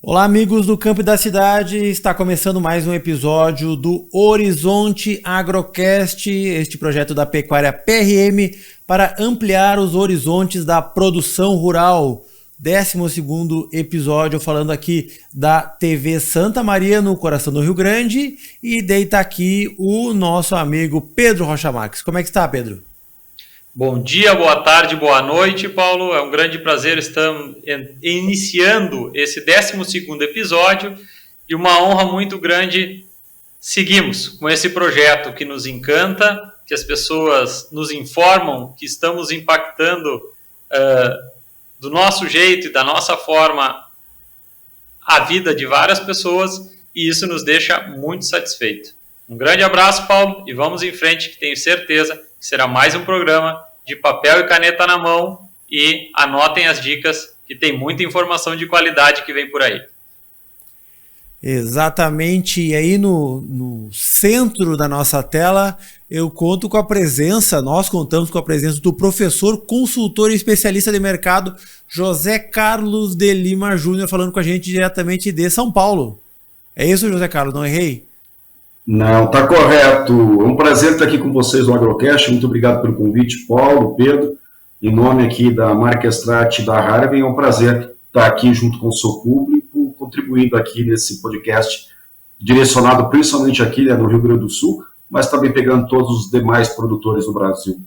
Olá, amigos do Campo e da Cidade, está começando mais um episódio do Horizonte Agrocast, este projeto da Pecuária PRM para ampliar os horizontes da produção rural. 12º episódio falando aqui da TV Santa Maria, no coração do Rio Grande, e deita aqui o nosso amigo Pedro Rocha Marques. Como é que está, Pedro? Bom dia, boa tarde, boa noite, Paulo. É um grande prazer estar iniciando esse 12º episódio e uma honra muito grande. Seguimos com esse projeto que nos encanta, que as pessoas nos informam que estamos impactando do nosso jeito e da nossa forma a vida de várias pessoas, e isso nos deixa muito satisfeito. Um grande abraço, Paulo, e vamos em frente, que tenho certeza que será mais um programa de papel e caneta na mão, e anotem as dicas, que tem muita informação de qualidade que vem por aí. Exatamente, e aí no centro da nossa tela nós contamos com a presença do professor, consultor e especialista de mercado José Carlos de Lima Júnior, falando com a gente diretamente de São Paulo. É isso, José Carlos, não errei? Não, tá correto. É um prazer estar aqui com vocês no Agrocast. Muito obrigado pelo convite, Paulo, Pedro. Em nome aqui da marca Strat da Harvey, é um prazer estar aqui junto com o seu público, contribuindo aqui nesse podcast, direcionado principalmente aqui no Rio Grande do Sul, mas também pegando todos os demais produtores do Brasil.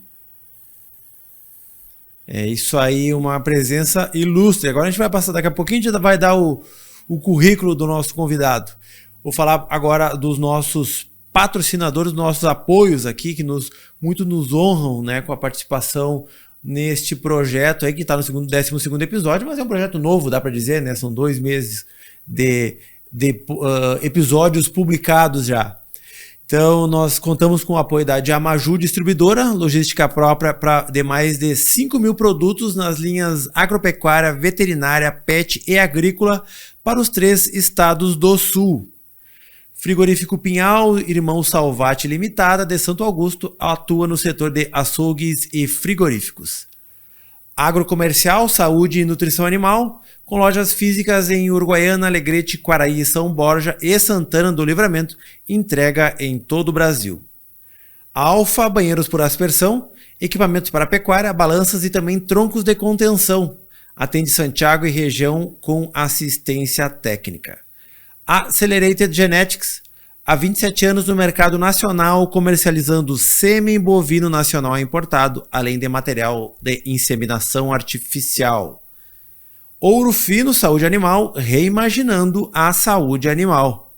É isso aí, uma presença ilustre. Agora a gente vai passar, daqui a pouquinho a gente vai dar o currículo do nosso convidado. Vou falar agora dos nossos patrocinadores, dos nossos apoios aqui, que muito nos honram, né, com a participação neste projeto aí, que está no 12º episódio, mas é um projeto novo, dá para dizer, né? São 2 meses de episódios publicados já. Então, nós contamos com o apoio da Diamaju Distribuidora, logística própria de mais de 5.000 produtos nas linhas agropecuária, veterinária, pet e agrícola para os 3 estados do Sul. Frigorífico Pinhal, Irmão Salvati Limitada, de Santo Augusto, atua no setor de açougues e frigoríficos. Agrocomercial, Saúde e Nutrição Animal, com lojas físicas em Uruguaiana, Alegrete, Quaraí, São Borja e Santana do Livramento, entrega em todo o Brasil. Alfa, banheiros por aspersão, equipamentos para pecuária, balanças e também troncos de contenção. Atende Santiago e região com assistência técnica. Accelerated Genetics, há 27 anos no mercado nacional, comercializando sêmen bovino nacional importado, além de material de inseminação artificial. Ouro Fino Saúde Animal, reimaginando a saúde animal.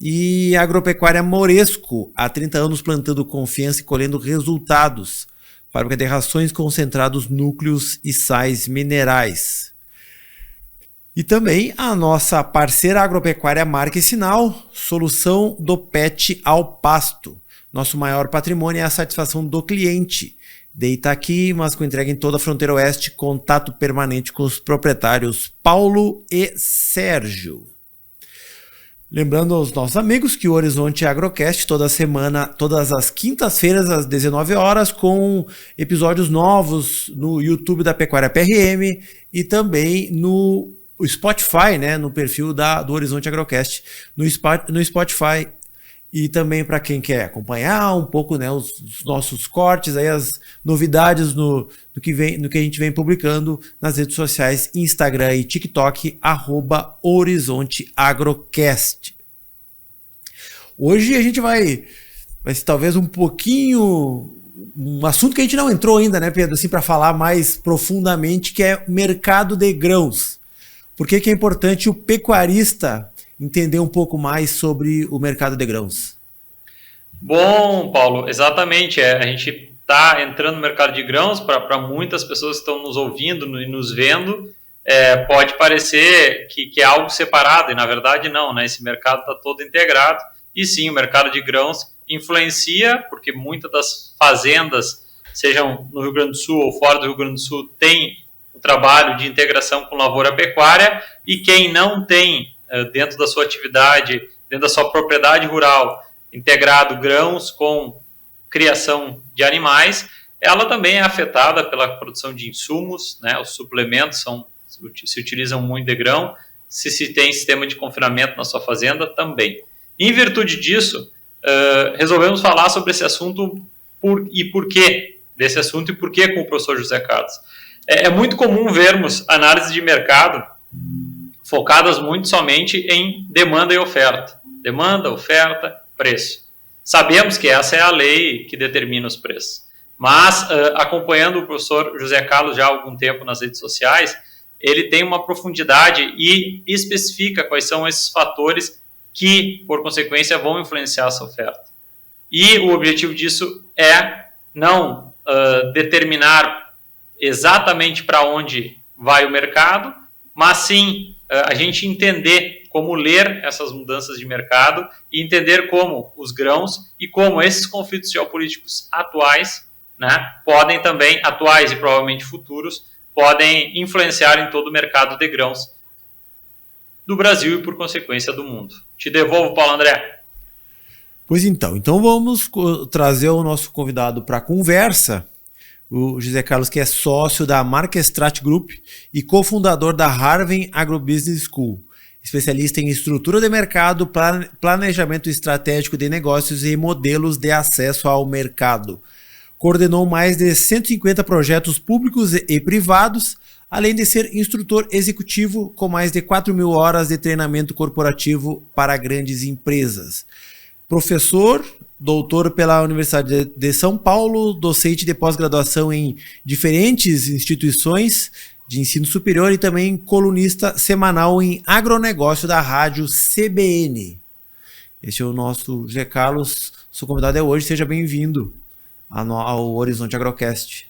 E Agropecuária Moresco, há 30 anos plantando confiança e colhendo resultados. Fábrica de rações concentrados, núcleos e sais minerais. E também a nossa parceira agropecuária Marca e Sinal, solução do pet ao pasto. Nosso maior patrimônio é a satisfação do cliente. De Itaqui, mas com entrega em toda a fronteira oeste, contato permanente com os proprietários Paulo e Sérgio. Lembrando aos nossos amigos que o Horizonte Agrocast toda semana, todas as quintas-feiras às 19 horas, com episódios novos no YouTube da Pecuária PRM e também no Spotify, né, no perfil do Horizonte Agrocast, no Spotify, e também para quem quer acompanhar um pouco, né, os nossos cortes, aí as novidades no que a gente vem publicando nas redes sociais, Instagram e TikTok, @HorizonteAgrocast. Hoje a gente vai ser talvez um pouquinho um assunto que a gente não entrou ainda, né, Pedro, assim, para falar mais profundamente, que é mercado de grãos. Por que é importante o pecuarista entender um pouco mais sobre o mercado de grãos? Bom, Paulo, exatamente. A gente está entrando no mercado de grãos, para muitas pessoas que estão nos ouvindo e nos vendo, pode parecer que é algo separado, e na verdade não, né? Esse mercado está todo integrado, e sim, o mercado de grãos influencia, porque muitas das fazendas, sejam no Rio Grande do Sul ou fora do Rio Grande do Sul, tem o trabalho de integração com lavoura pecuária, e quem não tem dentro da sua atividade, dentro da sua propriedade rural, integrado grãos com criação de animais, ela também é afetada pela produção de insumos, né? Os suplementos se utilizam muito de grão, se tem sistema de confinamento na sua fazenda também. Em virtude disso, resolvemos falar sobre esse assunto por quê desse assunto e por que com o professor José Carlos. É muito comum vermos análises de mercado focadas muito somente em demanda e oferta. Demanda, oferta, preço. Sabemos que essa é a lei que determina os preços. Mas, acompanhando o professor José Carlos já há algum tempo nas redes sociais, ele tem uma profundidade e especifica quais são esses fatores que, por consequência, vão influenciar essa oferta. E o objetivo disso é não determinar exatamente para onde vai o mercado, mas sim a gente entender como ler essas mudanças de mercado e entender como os grãos e como esses conflitos geopolíticos atuais, né, podem também, atuais e provavelmente futuros, podem influenciar em todo o mercado de grãos do Brasil e, por consequência, do mundo. Te devolvo, Paulo André. Pois então vamos trazer o nosso convidado para a conversa, o José Carlos, que é sócio da Marquestrat Group e cofundador da Harvey Agrobusiness School, especialista em estrutura de mercado, planejamento estratégico de negócios e modelos de acesso ao mercado. Coordenou mais de 150 projetos públicos e privados, além de ser instrutor executivo com mais de 4.000 horas de treinamento corporativo para grandes empresas. Professor, doutor pela Universidade de São Paulo, docente de pós-graduação em diferentes instituições de ensino superior e também colunista semanal em agronegócio da rádio CBN. Este é o nosso José Carlos, seu convidado é hoje, seja bem-vindo ao Horizonte Agrocast.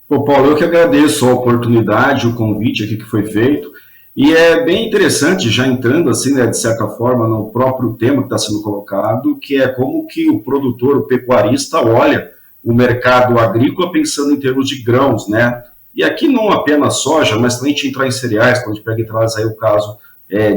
Pô, Paulo, eu que agradeço a oportunidade, o convite aqui que foi feito, e é bem interessante, já entrando assim, né, de certa forma, no próprio tema que está sendo colocado, que é como que o produtor, o pecuarista, olha o mercado agrícola pensando em termos de grãos, né? E aqui não apenas soja, mas também a gente entrar em cereais, quando a gente pega e traz aí o caso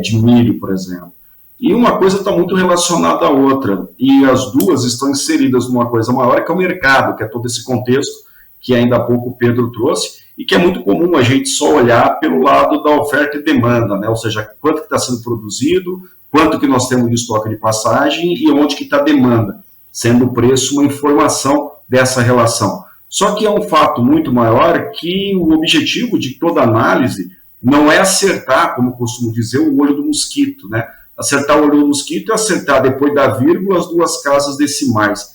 de milho, por exemplo. E uma coisa está muito relacionada à outra, e as duas estão inseridas numa coisa maior, que é o mercado, que é todo esse contexto que ainda há pouco o Pedro trouxe, e que é muito comum a gente só olhar pelo lado da oferta e demanda, né? Ou seja, quanto que está sendo produzido, quanto que nós temos de estoque de passagem e onde que está a demanda, sendo o preço uma informação dessa relação. Só que é um fato muito maior que o objetivo de toda análise não é acertar, como eu costumo dizer, o olho do mosquito, né? Acertar o olho do mosquito é acertar depois da vírgula as duas casas decimais.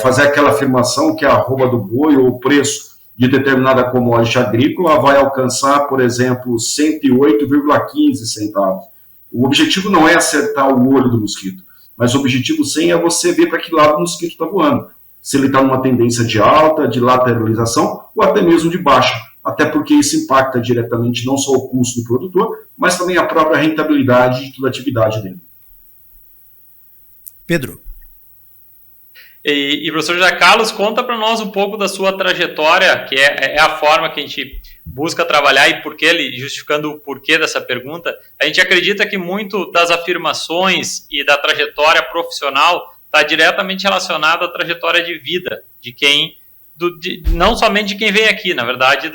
Fazer aquela afirmação que a arroba do boi ou o preço de determinada commodity agrícola vai alcançar, por exemplo, 108,15 centavos. O objetivo não é acertar o olho do mosquito, mas o objetivo sim é você ver para que lado o mosquito está voando. Se ele está numa tendência de alta, de lateralização ou até mesmo de baixa. Até porque isso impacta diretamente não só o custo do produtor, mas também a própria rentabilidade de toda a atividade dele. Pedro. E professor José Carlos, conta para nós um pouco da sua trajetória, que é a forma que a gente busca trabalhar e por que, justificando o porquê dessa pergunta, a gente acredita que muito das afirmações e da trajetória profissional está diretamente relacionado à trajetória de vida de quem, não somente de quem vem aqui, na verdade,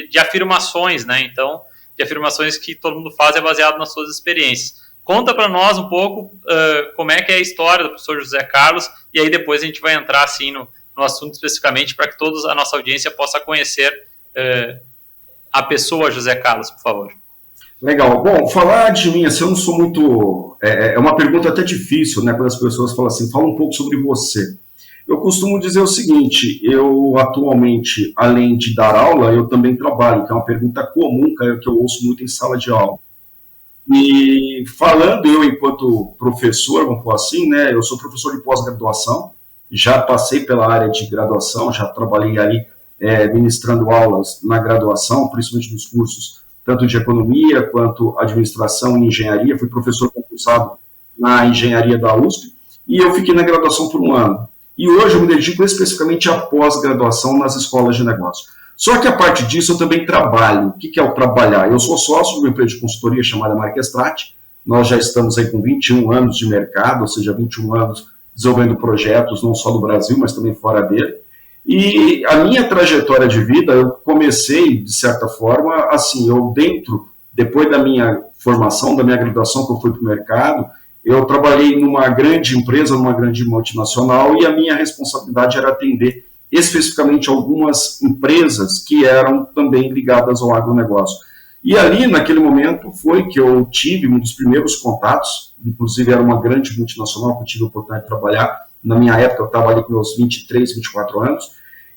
de afirmações, né? Então, de afirmações que todo mundo faz é baseado nas suas experiências. Conta para nós um pouco como é que é a história do professor José Carlos, e aí depois a gente vai entrar assim no assunto especificamente para que toda a nossa audiência possa conhecer a pessoa José Carlos, por favor. Legal. Bom, falar de mim, assim, eu não sou muito... É uma pergunta até difícil, né, quando as pessoas falam assim, fala um pouco sobre você. Eu costumo dizer o seguinte, eu atualmente, além de dar aula, eu também trabalho, que é uma pergunta comum que eu ouço muito em sala de aula. E falando eu enquanto professor, vamos falar assim, né, eu sou professor de pós-graduação, já passei pela área de graduação, já trabalhei ali ministrando aulas na graduação, principalmente nos cursos tanto de economia quanto administração e engenharia, fui professor concursado na engenharia da USP, e eu fiquei na graduação por um ano. E hoje eu me dedico especificamente à pós-graduação nas escolas de negócio. Só que a parte disso eu também trabalho. O que é o trabalhar? Eu sou sócio de uma empresa de consultoria chamada Marquestrate. Nós já estamos aí com 21 anos de mercado, ou seja, 21 anos desenvolvendo projetos não só no Brasil, mas também fora dele. E a minha trajetória de vida, eu comecei, de certa forma, assim, depois da minha formação, da minha graduação, que eu fui para o mercado, eu trabalhei numa grande empresa, numa grande multinacional, e a minha responsabilidade era atender especificamente algumas empresas que eram também ligadas ao agronegócio. E ali, naquele momento, foi que eu tive um dos primeiros contatos, inclusive era uma grande multinacional que eu tive a oportunidade de trabalhar. Na minha época, eu estava ali com meus 23, 24 anos,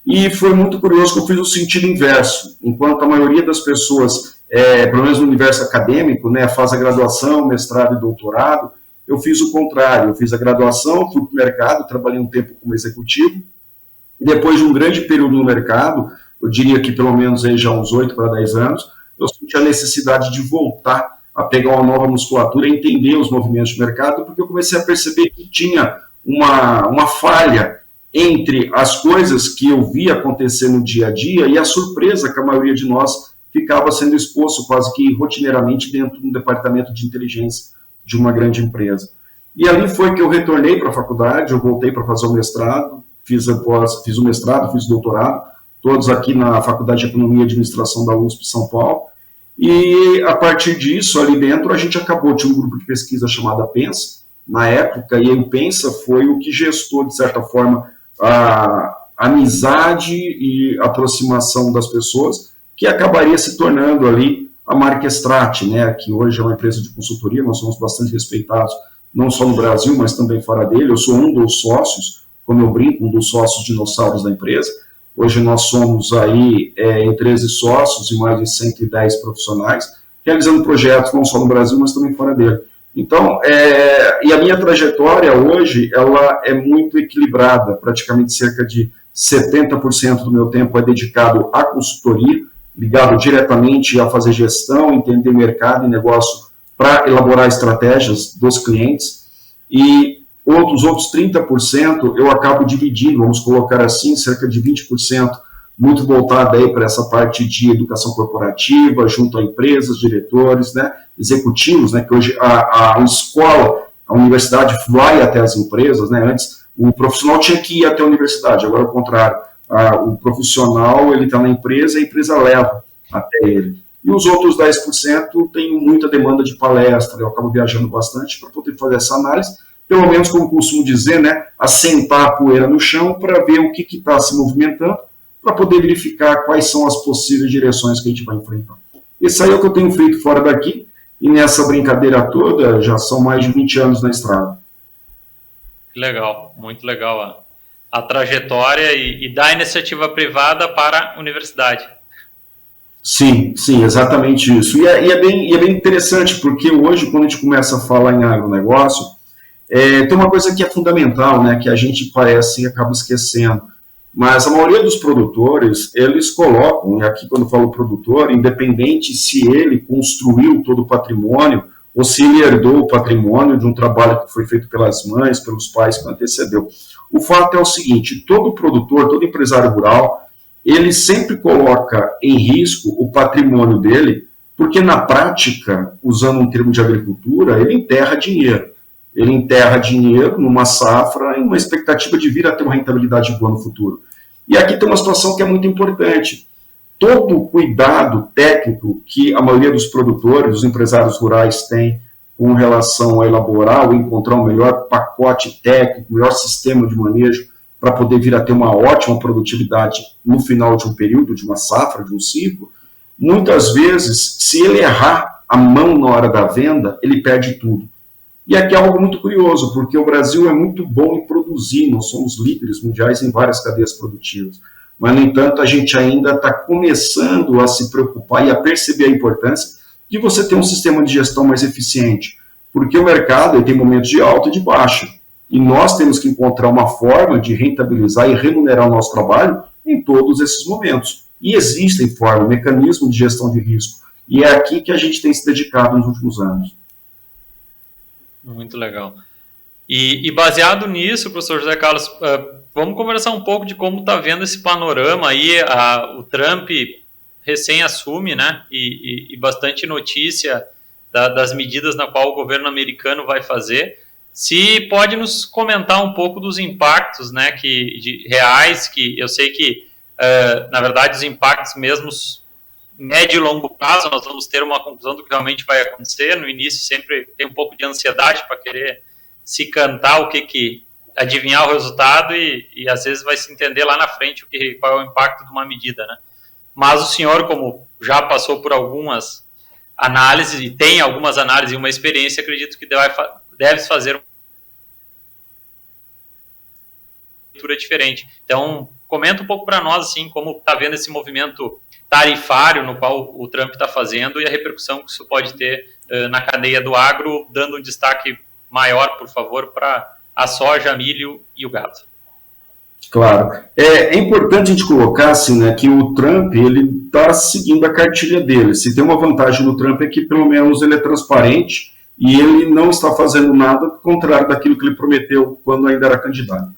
e foi muito curioso que eu fiz o sentido inverso. Enquanto a maioria das pessoas, pelo menos no universo acadêmico, né, faz a graduação, mestrado e doutorado, eu fiz o contrário. Eu fiz a graduação, fui para o mercado, trabalhei um tempo como executivo, e depois de um grande período no mercado, eu diria que pelo menos aí já uns 8 para 10 anos, eu senti a necessidade de voltar a pegar uma nova musculatura, entender os movimentos de mercado, porque eu comecei a perceber que tinha uma falha entre as coisas que eu via acontecer no dia a dia e a surpresa que a maioria de nós ficava sendo exposto quase que rotineiramente dentro de um departamento de inteligência de uma grande empresa. E ali foi que eu retornei para a faculdade, eu voltei para fazer o mestrado, fiz o mestrado, fiz o doutorado, todos aqui na Faculdade de Economia e Administração da USP São Paulo, e a partir disso, ali dentro, a gente acabou de um grupo de pesquisa chamado Pensa, na época, e o Pensa foi o que gestou, de certa forma, a amizade e aproximação das pessoas, que acabaria se tornando ali a Marquestrate, né, que hoje é uma empresa de consultoria, nós somos bastante respeitados, não só no Brasil, mas também fora dele. Eu sou um dos sócios, como eu brinco, um dos sócios dinossauros da empresa. Hoje nós somos aí em 13 sócios e mais de 110 profissionais, realizando projetos não só no Brasil, mas também fora dele. Então, e a minha trajetória hoje, ela é muito equilibrada, praticamente cerca de 70% do meu tempo é dedicado à consultoria, ligado diretamente a fazer gestão, entender mercado e negócio para elaborar estratégias dos clientes, e os outros 30% eu acabo dividindo, vamos colocar assim, cerca de 20%, muito voltada aí para essa parte de educação corporativa, junto a empresas, diretores, né, executivos, né, que hoje a escola, a universidade vai até as empresas, né, antes o profissional tinha que ir até a universidade, agora é o contrário, o profissional ele está na empresa, a empresa leva até ele. E os outros 10% tem muita demanda de palestra, eu acabo viajando bastante para poder fazer essa análise, pelo menos, como costumo dizer, né, assentar a poeira no chão para ver o que está se movimentando, para poder verificar quais são as possíveis direções que a gente vai enfrentar. Esse aí é o que eu tenho feito fora daqui, e nessa brincadeira toda, já são mais de 20 anos na estrada. Legal, muito legal a trajetória e da iniciativa privada para a universidade. Sim, exatamente isso. E é bem interessante, porque hoje, quando a gente começa a falar em agronegócio, tem uma coisa que é fundamental, né, que a gente parece e acaba esquecendo, mas a maioria dos produtores, eles colocam, e aqui quando eu falo produtor, independente se ele construiu todo o patrimônio, ou se ele herdou o patrimônio de um trabalho que foi feito pelas mães, pelos pais que antecedeu. O fato é o seguinte, todo produtor, todo empresário rural, ele sempre coloca em risco o patrimônio dele, porque na prática, usando um termo de agricultura, ele enterra dinheiro. Ele enterra dinheiro numa safra em uma expectativa de vir a ter uma rentabilidade boa no futuro. E aqui tem uma situação que é muito importante. Todo o cuidado técnico que a maioria dos produtores, os empresários rurais têm com relação a elaborar ou encontrar um melhor pacote técnico, melhor sistema de manejo para poder vir a ter uma ótima produtividade no final de um período, de uma safra, de um ciclo, muitas vezes, se ele errar a mão na hora da venda, ele perde tudo. E aqui é algo muito curioso, porque o Brasil é muito bom em produzir, nós somos líderes mundiais em várias cadeias produtivas, mas, no entanto, a gente ainda está começando a se preocupar e a perceber a importância de você ter um sistema de gestão mais eficiente, porque o mercado tem momentos de alta e de baixa, e nós temos que encontrar uma forma de rentabilizar e remunerar o nosso trabalho em todos esses momentos. E existem formas, mecanismos de gestão de risco, e é aqui que a gente tem se dedicado nos últimos anos. Muito legal. E baseado nisso, professor José Carlos, vamos conversar um pouco de como está vendo esse panorama aí. O Trump recém assume, né? E bastante notícia das medidas na qual o governo americano vai fazer. Se pode nos comentar um pouco dos impactos, né, reais, que eu sei que, na verdade, os impactos mesmos médio e longo prazo, nós vamos ter uma conclusão do que realmente vai acontecer. No início sempre tem um pouco de ansiedade para querer se cantar adivinhar o resultado e às vezes vai se entender lá na frente qual é o impacto de uma medida, né? Mas o senhor, como já passou por algumas análises e tem algumas análises e uma experiência, acredito que deve fazer uma leitura diferente. Então, comenta um pouco para nós, assim, como está vendo esse movimento tarifário no qual o Trump está fazendo e a repercussão que isso pode ter na cadeia do agro, dando um destaque maior, por favor, para a soja, milho e o gado. Claro. É importante a gente colocar assim, né, que o Trump ele está seguindo a cartilha dele. Se tem uma vantagem no Trump é que pelo menos ele é transparente e ele não está fazendo nada contrário daquilo que ele prometeu quando ainda era candidato.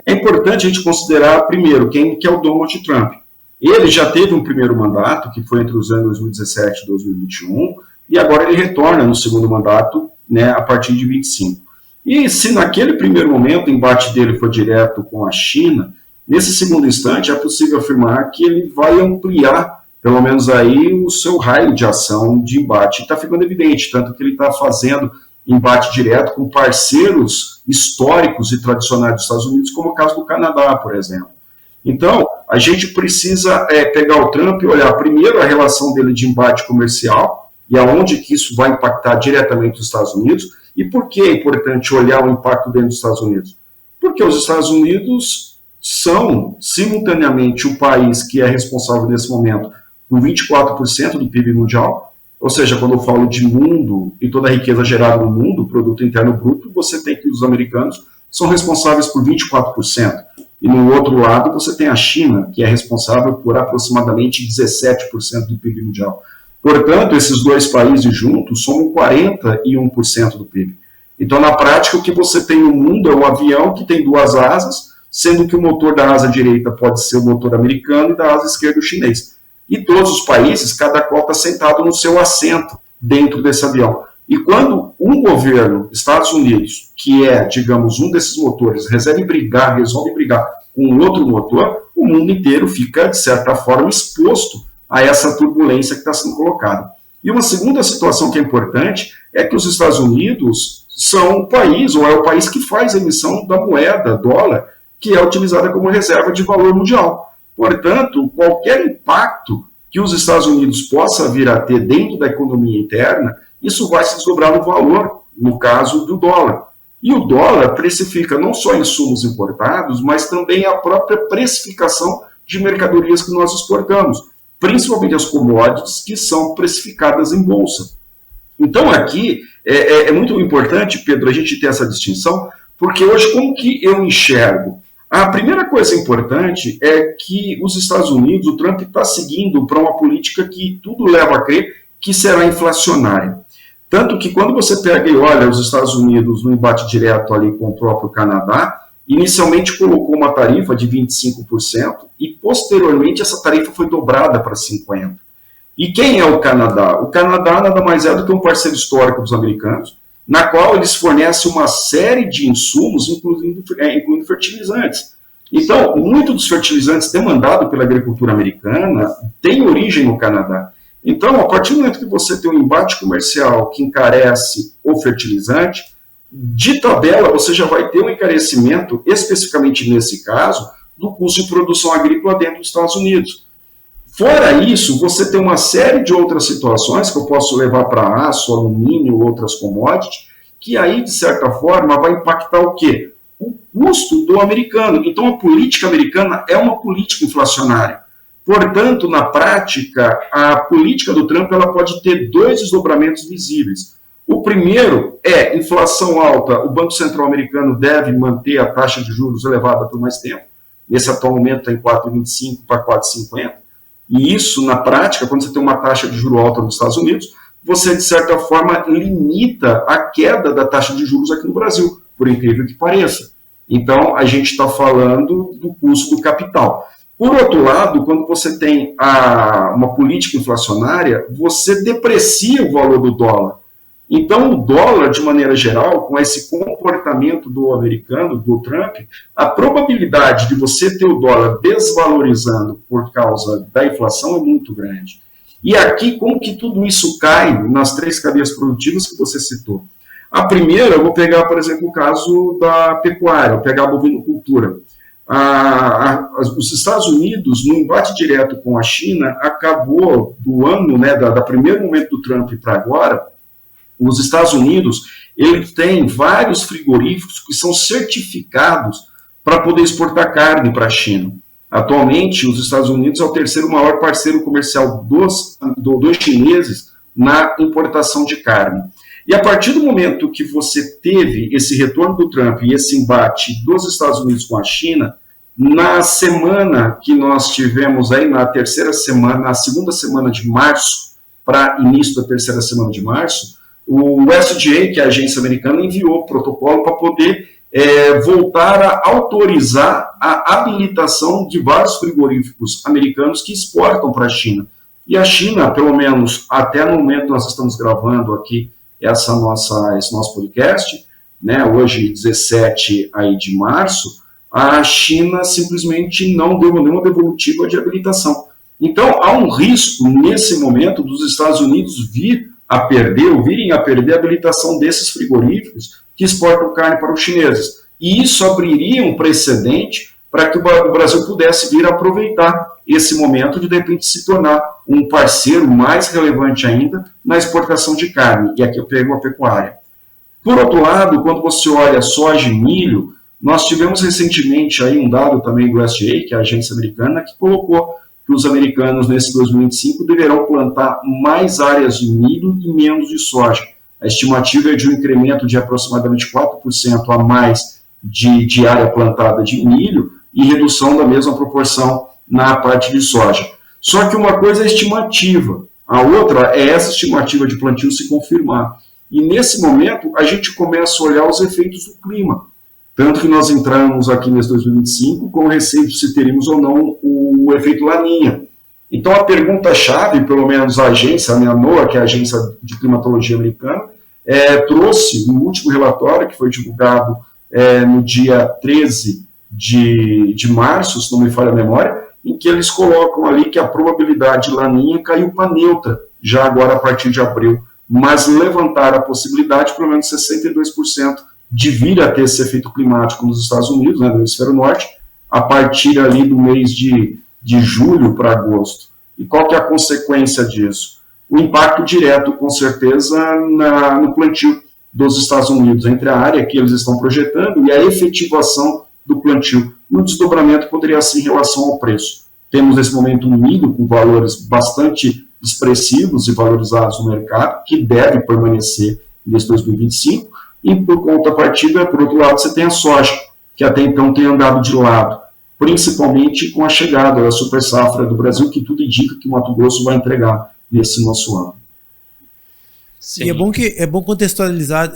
É importante a gente considerar primeiro quem que é o Donald Trump. Ele já teve um primeiro mandato, que foi entre os anos 2017 e 2021, e agora ele retorna no segundo mandato, né, a partir de 25. E se naquele primeiro momento o embate dele foi direto com a China, nesse segundo instante é possível afirmar que ele vai ampliar, pelo menos aí, o seu raio de ação de embate. Está ficando evidente, tanto que ele está fazendo embate direto com parceiros históricos e tradicionais dos Estados Unidos, como o caso do Canadá, por exemplo. Então, a gente precisa pegar o Trump e olhar primeiro a relação dele de embate comercial e aonde que isso vai impactar diretamente os Estados Unidos. E por que é importante olhar o impacto dentro dos Estados Unidos? Porque os Estados Unidos são, simultaneamente, o país que é responsável, nesse momento, por 24% do PIB mundial. Ou seja, quando eu falo de mundo e toda a riqueza gerada no mundo, o produto interno bruto, você tem que os americanos são responsáveis por 24%. E no outro lado, você tem a China, que é responsável por aproximadamente 17% do PIB mundial. Portanto, esses dois países juntos somam 41% do PIB. Então, na prática, o que você tem no mundo é um avião que tem duas asas, sendo que o motor da asa direita pode ser o motor americano e da asa esquerda o chinês. E todos os países, cada qual está sentado no seu assento dentro desse avião. E quando um governo, Estados Unidos, que é, digamos, um desses motores, resolve brigar com outro motor, o mundo inteiro fica, de certa forma, exposto a essa turbulência que está sendo colocada. E uma segunda situação que é importante é que os Estados Unidos são o país, ou é o país que faz a emissão da moeda, dólar, que é utilizada como reserva de valor mundial. Portanto, qualquer impacto que os Estados Unidos possa vir a ter dentro da economia interna, isso vai se desdobrar no valor, no caso do dólar. E o dólar precifica não só insumos importados, mas também a própria precificação de mercadorias que nós exportamos, principalmente as commodities que são precificadas em bolsa. Então aqui é muito importante, Pedro, a gente ter essa distinção, porque hoje como que eu enxergo? A primeira coisa importante é que os Estados Unidos, o Trump está seguindo para uma política que tudo leva a crer que será inflacionária. Tanto que quando você pega e olha os Estados Unidos no embate direto ali com o próprio Canadá, inicialmente colocou uma tarifa de 25% e posteriormente essa tarifa foi dobrada para 50%. E quem é o Canadá? O Canadá nada mais é do que um parceiro histórico dos americanos, na qual eles fornecem uma série de insumos, incluindo fertilizantes. Então, muitos dos fertilizantes demandados pela agricultura americana têm origem no Canadá. Então, a partir do momento que você tem um embate comercial que encarece o fertilizante, de tabela você já vai ter um encarecimento, especificamente nesse caso, do custo de produção agrícola dentro dos Estados Unidos. Fora isso, você tem uma série de outras situações que eu posso levar para aço, alumínio, outras commodities, que aí, de certa forma, vai impactar o quê? O custo do americano. Então, a política americana é uma política inflacionária. Portanto, na prática, a política do Trump ela pode ter dois desdobramentos visíveis. O primeiro é inflação alta. O Banco Central americano deve manter a taxa de juros elevada por mais tempo. Nesse atual momento está em 4,25 para 4,50. E isso, na prática, quando você tem uma taxa de juros alta nos Estados Unidos, você, de certa forma, limita a queda da taxa de juros aqui no Brasil. por incrível que pareça. Então, a gente está falando do custo do capital. Por outro lado, quando você tem uma política inflacionária, você deprecia o valor do dólar. Então, o dólar, de maneira geral, com esse comportamento do americano, do Trump, a probabilidade de você ter o dólar desvalorizando por causa da inflação é muito grande. E aqui, como que tudo isso cai nas 3 cadeias produtivas que você citou? A primeira, eu vou pegar, por exemplo, o caso da pecuária, vou pegar a bovinocultura. Os Estados Unidos, no embate direto com a China, acabou do ano, né, da primeiro momento do Trump para agora, os Estados Unidos, ele tem vários frigoríficos que são certificados para poder exportar carne para a China. Atualmente, os Estados Unidos é o 3º maior parceiro comercial dos chineses na importação de carne. E a partir do momento que você teve esse retorno do Trump e esse embate dos Estados Unidos com a China, na semana que nós tivemos aí, na segunda semana de março, para início da 3ª semana de março, o USDA, que é a agência americana, enviou protocolo para poder voltar a autorizar a habilitação de vários frigoríficos americanos que exportam para a China. E a China, pelo menos até no momento que nós estamos gravando aqui esse nosso podcast, né, hoje 17 aí de março, a China simplesmente não deu nenhuma devolutiva de habilitação. Então, há um risco, nesse momento, dos Estados Unidos virem a perder a habilitação desses frigoríficos que exportam carne para os chineses. E isso abriria um precedente para que o Brasil pudesse vir a aproveitar esse momento de repente, se tornar um parceiro mais relevante ainda na exportação de carne. E aqui eu pego a pecuária. Por outro lado, quando você olha soja e milho, nós tivemos recentemente aí um dado também do USDA, que é a agência americana, que colocou que os americanos, nesse 2025, deverão plantar mais áreas de milho e menos de soja. A estimativa é de um incremento de aproximadamente 4% a mais de área plantada de milho e redução da mesma proporção na parte de soja. Só que uma coisa é estimativa, a outra é essa estimativa de plantio se confirmar. E nesse momento, a gente começa a olhar os efeitos do clima. Tanto que nós entramos aqui nesse 2025 com receio de se teríamos ou não o efeito Laninha. Então, a pergunta-chave, pelo menos a agência, a NOAA, que é a agência de climatologia americana, trouxe no último relatório, que foi divulgado no dia 13 de março, se não me falha a memória, em que eles colocam ali que a probabilidade de Laninha caiu para neutra, já agora a partir de abril, mas levantaram a possibilidade, pelo menos 62%, de vir a ter esse efeito climático nos Estados Unidos, né, no hemisfério norte, a partir ali do mês de julho para agosto. E qual que é a consequência disso? O impacto direto, com certeza, no plantio dos Estados Unidos, entre a área que eles estão projetando e a efetivação do plantio. E o desdobramento poderia ser em relação ao preço. Temos, nesse momento, um milho com valores bastante expressivos e valorizados no mercado, que deve permanecer nesse 2025, e por contrapartida, por outro lado, você tem a soja, que até então tem andado de lado, principalmente com a chegada da super safra do Brasil, que tudo indica que o Mato Grosso vai entregar nesse nosso ano. Sim. E é bom contextualizar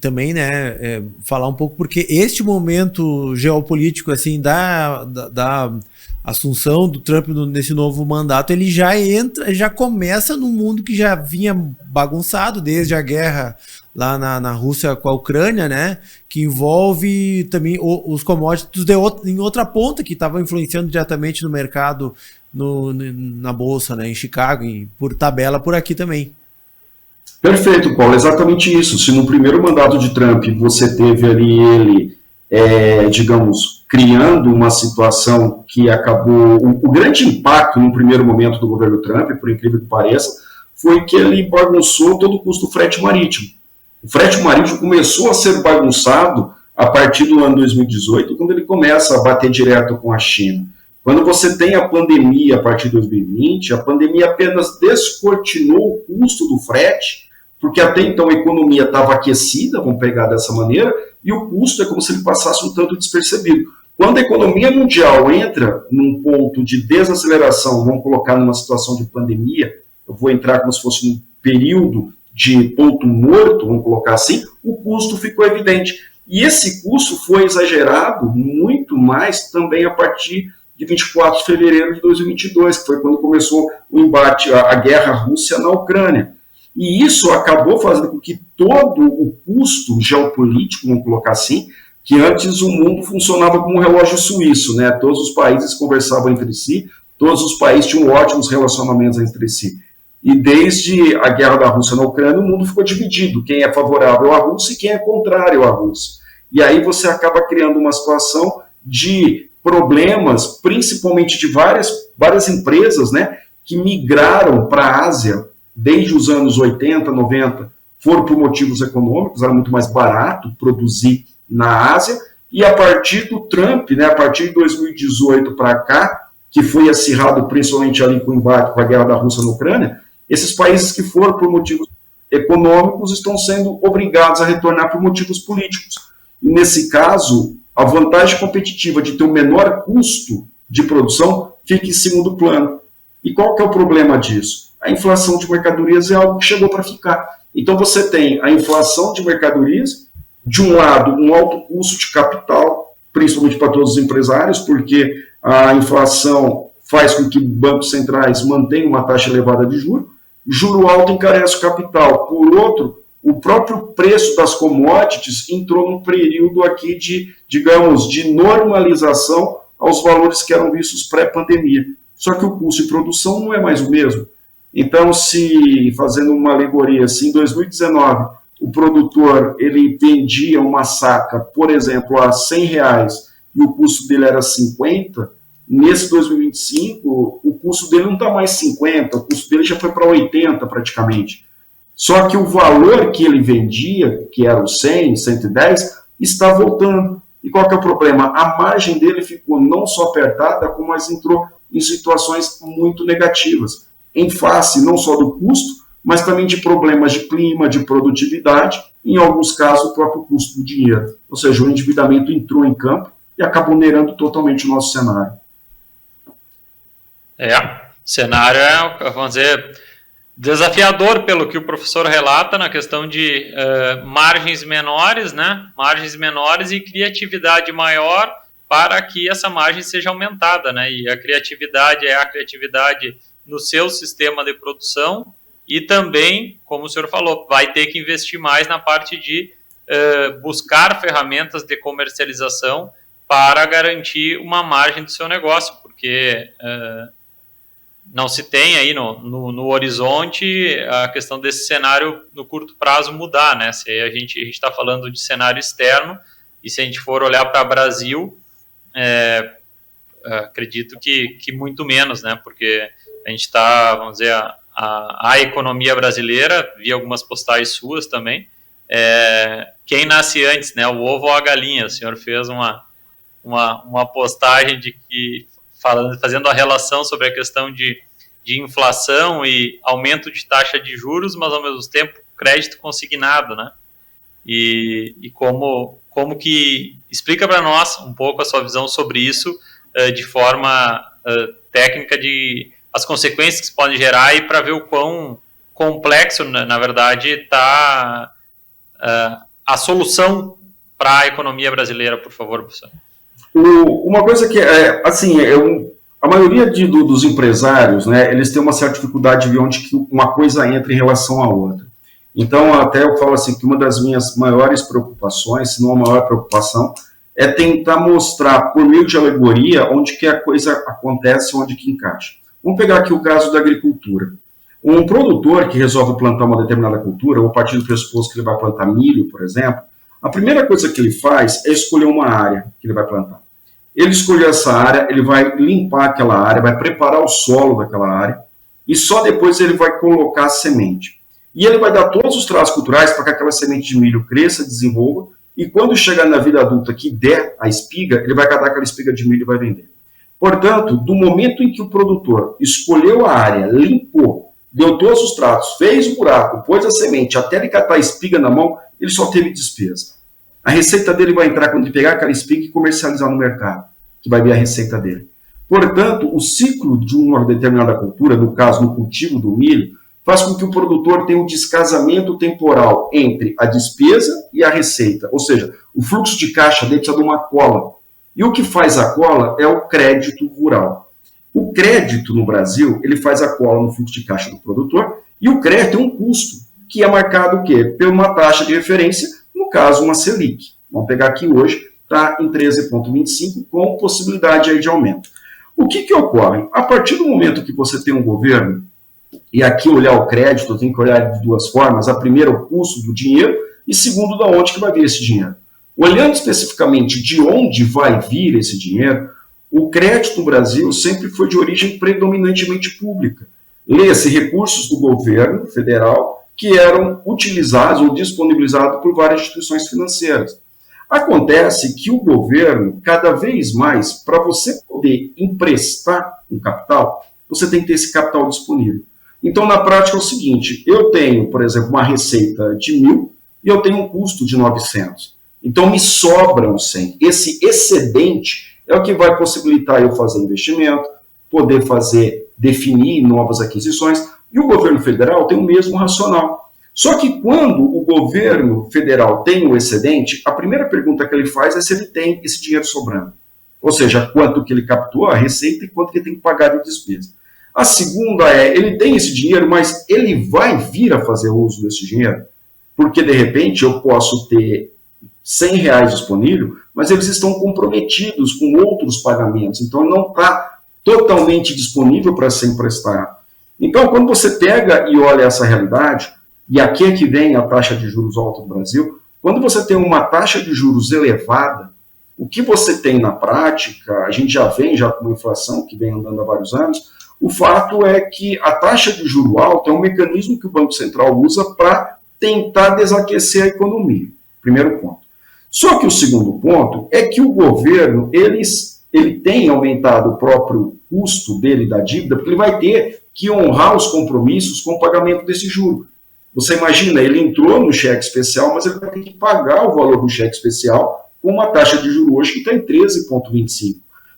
também, né, falar um pouco, porque este momento geopolítico, assim, da assunção do Trump nesse novo mandato, ele já começa num mundo que já vinha bagunçado desde a guerra lá na Rússia com a Ucrânia, né, que envolve também os commodities em outra ponta, que estava influenciando diretamente no mercado, na bolsa, né, em Chicago, e por tabela por aqui também. Perfeito, Paulo, exatamente isso. Se no primeiro mandato de Trump você teve ali ele, digamos, criando uma situação que acabou... O grande impacto no primeiro momento do governo Trump, por incrível que pareça, foi que ele bagunçou todo o custo do frete marítimo. O frete marítimo começou a ser bagunçado a partir do ano 2018, quando ele começa a bater direto com a China. Quando você tem a pandemia a partir de 2020, a pandemia apenas descortinou o custo do frete, porque até então a economia estava aquecida, vamos pegar dessa maneira, e o custo é como se ele passasse um tanto despercebido. Quando a economia mundial entra num ponto de desaceleração, vamos colocar numa situação de pandemia, eu vou entrar como se fosse um período de ponto morto, vamos colocar assim, o custo ficou evidente. E esse custo foi exagerado muito mais também a partir de 24 de fevereiro de 2022, que foi quando começou o embate, a guerra Rússia na Ucrânia. E isso acabou fazendo com que todo o custo geopolítico, vamos colocar assim, que antes o mundo funcionava como um relógio suíço, né? Todos os países conversavam entre si, todos os países tinham ótimos relacionamentos entre si. E desde a guerra da Rússia na Ucrânia, o mundo ficou dividido, quem é favorável à Rússia e quem é contrário à Rússia. E aí você acaba criando uma situação de problemas, principalmente de várias empresas, né, que migraram para a Ásia desde os anos 80, 90, foram por motivos econômicos, era muito mais barato produzir na Ásia, e a partir do Trump, né, a partir de 2018 para cá, que foi acirrado principalmente ali com o embate, com a guerra da Rússia na Ucrânia, esses países que foram por motivos econômicos estão sendo obrigados a retornar por motivos políticos. E nesse caso, a vantagem competitiva de ter um menor custo de produção fica em segundo plano. E qual que é o problema disso? A inflação de mercadorias é algo que chegou para ficar. Então você tem a inflação de mercadorias, de um lado, um alto custo de capital, principalmente para todos os empresários, porque a inflação faz com que bancos centrais mantenham uma taxa elevada de juros, juro alto encarece o capital. Por outro, o próprio preço das commodities entrou num período aqui de, digamos, de normalização aos valores que eram vistos pré-pandemia. Só que o custo de produção não é mais o mesmo. Então, se, fazendo uma alegoria, assim, em 2019, o produtor ele vendia uma saca, por exemplo, a R$100 e o custo dele era 50, nesse 2025, o custo dele não está mais 50, o custo dele já foi para 80 praticamente. Só que o valor que ele vendia, que era o 100, 110, está voltando. E qual que é o problema? A margem dele ficou não só apertada, como mas entrou em situações muito negativas, em face não só do custo, mas também de problemas de clima, de produtividade, em alguns casos o próprio custo do dinheiro. Ou seja, o endividamento entrou em campo e acabou onerando totalmente o nosso cenário. Cenário é, vamos dizer, desafiador pelo que o professor relata na questão de margens menores, né? Margens menores e criatividade maior para que essa margem seja aumentada, né? E a criatividade é a criatividade no seu sistema de produção e também, como o senhor falou, vai ter que investir mais na parte de buscar ferramentas de comercialização para garantir uma margem do seu negócio, porque não se tem aí no horizonte a questão desse cenário no curto prazo mudar, né? Se a gente está falando de cenário externo, e se a gente for olhar para o Brasil, acredito que muito menos, né? Porque a gente está, vamos dizer, a economia brasileira, vi algumas postais suas também, quem nasce antes, né? O ovo ou a galinha? O senhor fez uma postagem de que fazendo a relação sobre a questão de inflação e aumento de taxa de juros, mas ao mesmo tempo crédito consignado, né? E como que explica para nós um pouco a sua visão sobre isso de forma técnica, de as consequências que isso pode gerar e para ver o quão complexo, na verdade, está a solução para a economia brasileira, por favor, professor. Uma coisa que assim, a maioria dos empresários, né, eles têm uma certa dificuldade de ver onde que uma coisa entra em relação à outra. Então, até eu falo assim, que uma das minhas maiores preocupações, se não a maior preocupação, é tentar mostrar, por meio de alegoria, onde que a coisa acontece, onde que encaixa. Vamos pegar aqui o caso da agricultura. Um produtor que resolve plantar uma determinada cultura, ou a partir do pressuposto que ele vai plantar milho, por exemplo, a primeira coisa que ele faz é escolher uma área que ele vai plantar. Ele escolheu essa área, ele vai limpar aquela área, vai preparar o solo daquela área, e só depois ele vai colocar a semente. E ele vai dar todos os traços culturais para que aquela semente de milho cresça, desenvolva, e quando chegar na vida adulta que der a espiga, ele vai catar aquela espiga de milho e vai vender. Portanto, do momento em que o produtor escolheu a área, limpou, deu todos os tratos, fez o buraco, pôs a semente, até ele catar a espiga na mão, ele só teve despesa. A receita dele vai entrar quando ele pegar aquela espiga e comercializar no mercado, que vai ver a receita dele. Portanto, o ciclo de uma determinada cultura, no caso, no cultivo do milho, faz com que o produtor tenha um descasamento temporal entre a despesa e a receita. Ou seja, o fluxo de caixa dele precisa de uma cola. E o que faz a cola é o crédito rural. O crédito no Brasil, ele faz a cola no fluxo de caixa do produtor, e o crédito tem um custo, que é marcado o quê? Por uma taxa de referência, no caso, uma Selic. Vamos pegar aqui hoje, está em 13,25, com possibilidade aí de aumento. O que ocorre? A partir do momento que você tem um governo, e aqui olhar o crédito, tem que olhar de duas formas. A primeira, o custo do dinheiro, e segundo, de onde que vai vir esse dinheiro. Olhando especificamente de onde vai vir esse dinheiro, o crédito no Brasil sempre foi de origem predominantemente pública. Lê-se recursos do governo federal que eram utilizados ou disponibilizados por várias instituições financeiras. Acontece que o governo, cada vez mais, para você poder emprestar um capital, você tem que ter esse capital disponível. Então, na prática, é o seguinte, eu tenho, por exemplo, uma receita de 1.000 e eu tenho um custo de 900. Então, me sobram 100. Esse excedente é o que vai possibilitar eu fazer investimento, poder definir novas aquisições, e o governo federal tem o mesmo racional. Só que quando o governo federal tem o excedente, a primeira pergunta que ele faz é se ele tem esse dinheiro sobrando. Ou seja, quanto que ele captou, a receita, e quanto que ele tem que pagar de despesa. A segunda é, ele tem esse dinheiro, mas ele vai vir a fazer uso desse dinheiro? Porque, de repente, eu posso ter R$100 disponível, mas eles estão comprometidos com outros pagamentos, então não está totalmente disponível para ser emprestado. Então, quando você pega e olha essa realidade, e aqui é que vem a taxa de juros alta do Brasil, quando você tem uma taxa de juros elevada, o que você tem na prática, a gente já vem com uma inflação que vem andando há vários anos, o fato é que a taxa de juro alta é um mecanismo que o Banco Central usa para tentar desaquecer a economia. Primeiro ponto. Só que o segundo ponto é que o governo, ele tem aumentado o próprio custo dele da dívida, porque ele vai ter que honrar os compromissos com o pagamento desse juro. Você imagina, ele entrou no cheque especial, mas ele vai ter que pagar o valor do cheque especial com uma taxa de juros hoje que está em 13,25.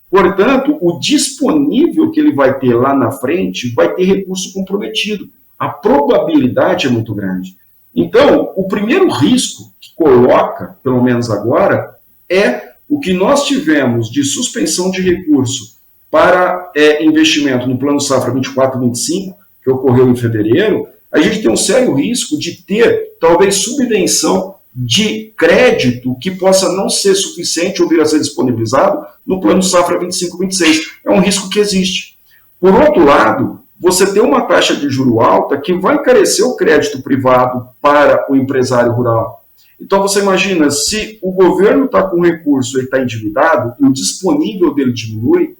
Portanto, o disponível que ele vai ter lá na frente vai ter recurso comprometido. A probabilidade é muito grande. Então, o primeiro risco que coloca, pelo menos agora, é o que nós tivemos de suspensão de recurso para investimento no Plano Safra 24-25, que ocorreu em fevereiro. A gente tem um sério risco de ter, talvez, subvenção de crédito que possa não ser suficiente ou vir a ser disponibilizado no Plano Safra 25-26. É um risco que existe. Por outro lado, você tem uma taxa de juro alta que vai encarecer o crédito privado para o empresário rural. Então, você imagina, se o governo está com recurso e está endividado, e o disponível dele diminui,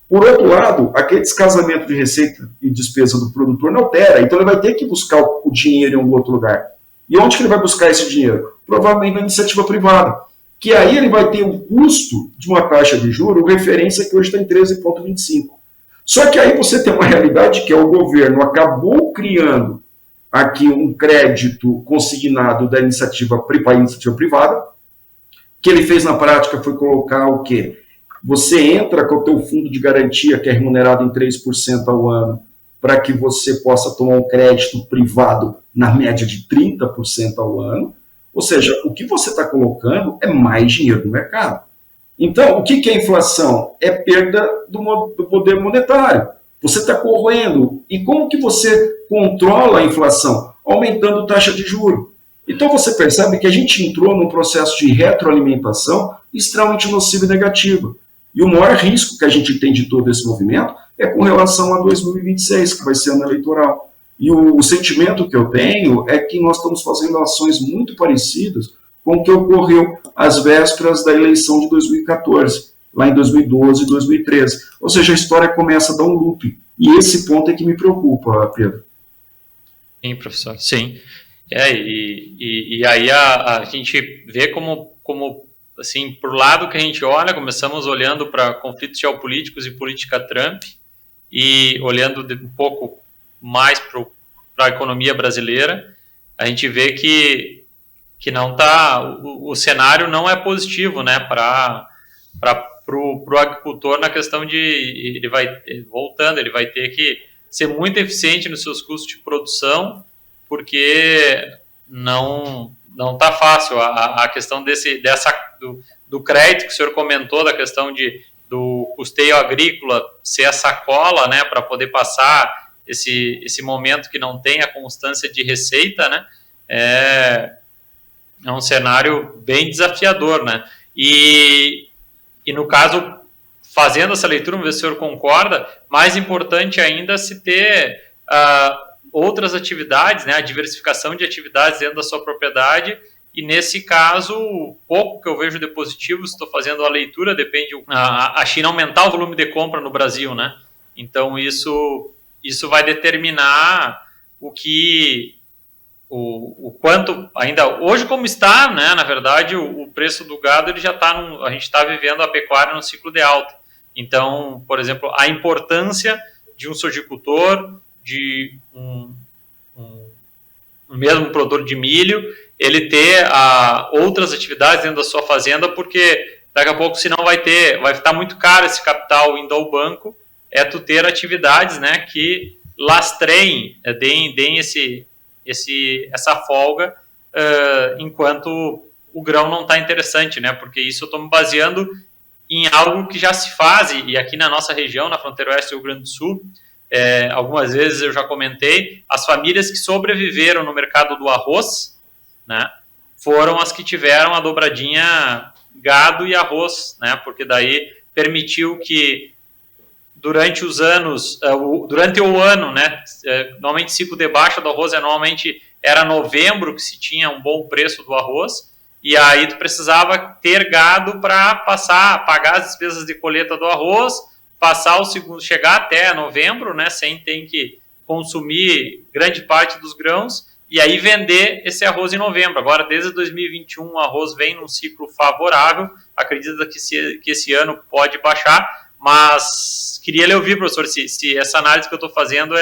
por outro lado, aquele descasamento de receita e despesa do produtor não altera. Então, ele vai ter que buscar o dinheiro em algum outro lugar. E onde que ele vai buscar esse dinheiro? Provavelmente na iniciativa privada. Que aí ele vai ter um custo de uma taxa de juros, referência que hoje está em 13,25. Só que aí você tem uma realidade que é o governo acabou criando aqui um crédito consignado da iniciativa privada. Que ele fez na prática foi colocar o quê? Você entra com o teu fundo de garantia, que é remunerado em 3% ao ano, para que você possa tomar um crédito privado na média de 30% ao ano. Ou seja, o que você está colocando é mais dinheiro no mercado. Então, o que é inflação? É perda do poder monetário. Você está corroendo. E como que você controla a inflação? Aumentando taxa de juros. Então, você percebe que a gente entrou num processo de retroalimentação extremamente nociva e negativa. E o maior risco que a gente tem de todo esse movimento é com relação a 2026, que vai ser ano eleitoral. E o sentimento que eu tenho é que nós estamos fazendo ações muito parecidas com o que ocorreu às vésperas da eleição de 2014, lá em 2012 e 2013. Ou seja, a história começa a dar um loop. E esse ponto é que me preocupa, Pedro. Sim, professor, sim. E aí a gente vê como assim, por lado que a gente olha, começamos olhando para conflitos geopolíticos e política Trump, e olhando um pouco mais para a economia brasileira, a gente vê que não tá, o cenário não é positivo, né, para o agricultor, na questão de ele vai ter que ser muito eficiente nos seus custos de produção, porque não está fácil. A questão do crédito que o senhor comentou, da questão do custeio agrícola ser a sacola, né, para poder passar esse momento que não tem a constância de receita, né, é um cenário bem desafiador, né? E no caso, fazendo essa leitura, vamos ver se o senhor concorda, mais importante ainda se ter outras atividades, né, a diversificação de atividades dentro da sua propriedade, e nesse caso, pouco que eu vejo de positivo, estou fazendo a leitura, depende a China aumentar o volume de compra no Brasil, né? Então isso vai determinar o quanto ainda hoje como está, né? Na verdade, o preço do gado ele já está a gente está vivendo a pecuária num ciclo de alta. Então, por exemplo, a importância de um sojicultor, de um mesmo produtor de milho, ele ter outras atividades dentro da sua fazenda, porque daqui a pouco, senão vai estar muito caro esse capital indo ao banco, tu ter atividades, né, que lastreiem, deem essa folga, enquanto o grão não está interessante, né, porque isso eu estou me baseando em algo que já se faz, e aqui na nossa região, na fronteira oeste do Rio Grande do Sul, algumas vezes eu já comentei, as famílias que sobreviveram no mercado do arroz, né, foram as que tiveram a dobradinha gado e arroz, né, porque daí permitiu que durante os anos, durante o ano, né, normalmente ciclo de baixa do arroz normalmente era novembro que se tinha um bom preço do arroz, e aí tu precisava ter gado para pagar as despesas de colheita do arroz, passar o segundo, chegar até novembro, né, sem ter que consumir grande parte dos grãos, e aí vender esse arroz em novembro. Agora, desde 2021, o arroz vem num ciclo favorável, acredito que esse ano pode baixar, mas queria lhe ouvir, professor, se essa análise que eu estou fazendo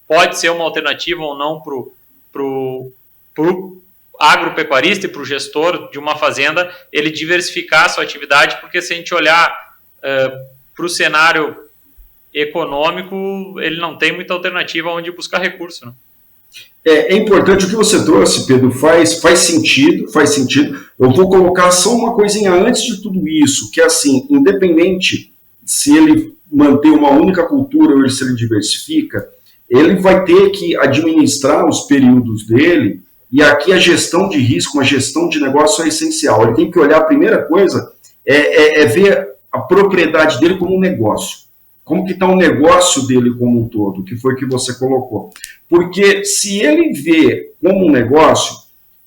pode ser uma alternativa ou não para o agropecuarista e para o gestor de uma fazenda, ele diversificar a sua atividade, porque se a gente olhar para o cenário econômico, ele não tem muita alternativa onde buscar recurso, né? É importante o que você trouxe, Pedro, faz sentido. Eu vou colocar só uma coisinha antes de tudo isso, que é assim, independente se ele manter uma única cultura ou se ele diversifica, ele vai ter que administrar os períodos dele, e aqui a gestão de risco, a gestão de negócio é essencial. Ele tem que olhar, a primeira coisa, ver a propriedade dele como um negócio. Como que está o negócio dele como um todo, que foi que você colocou. Porque se ele vê como um negócio,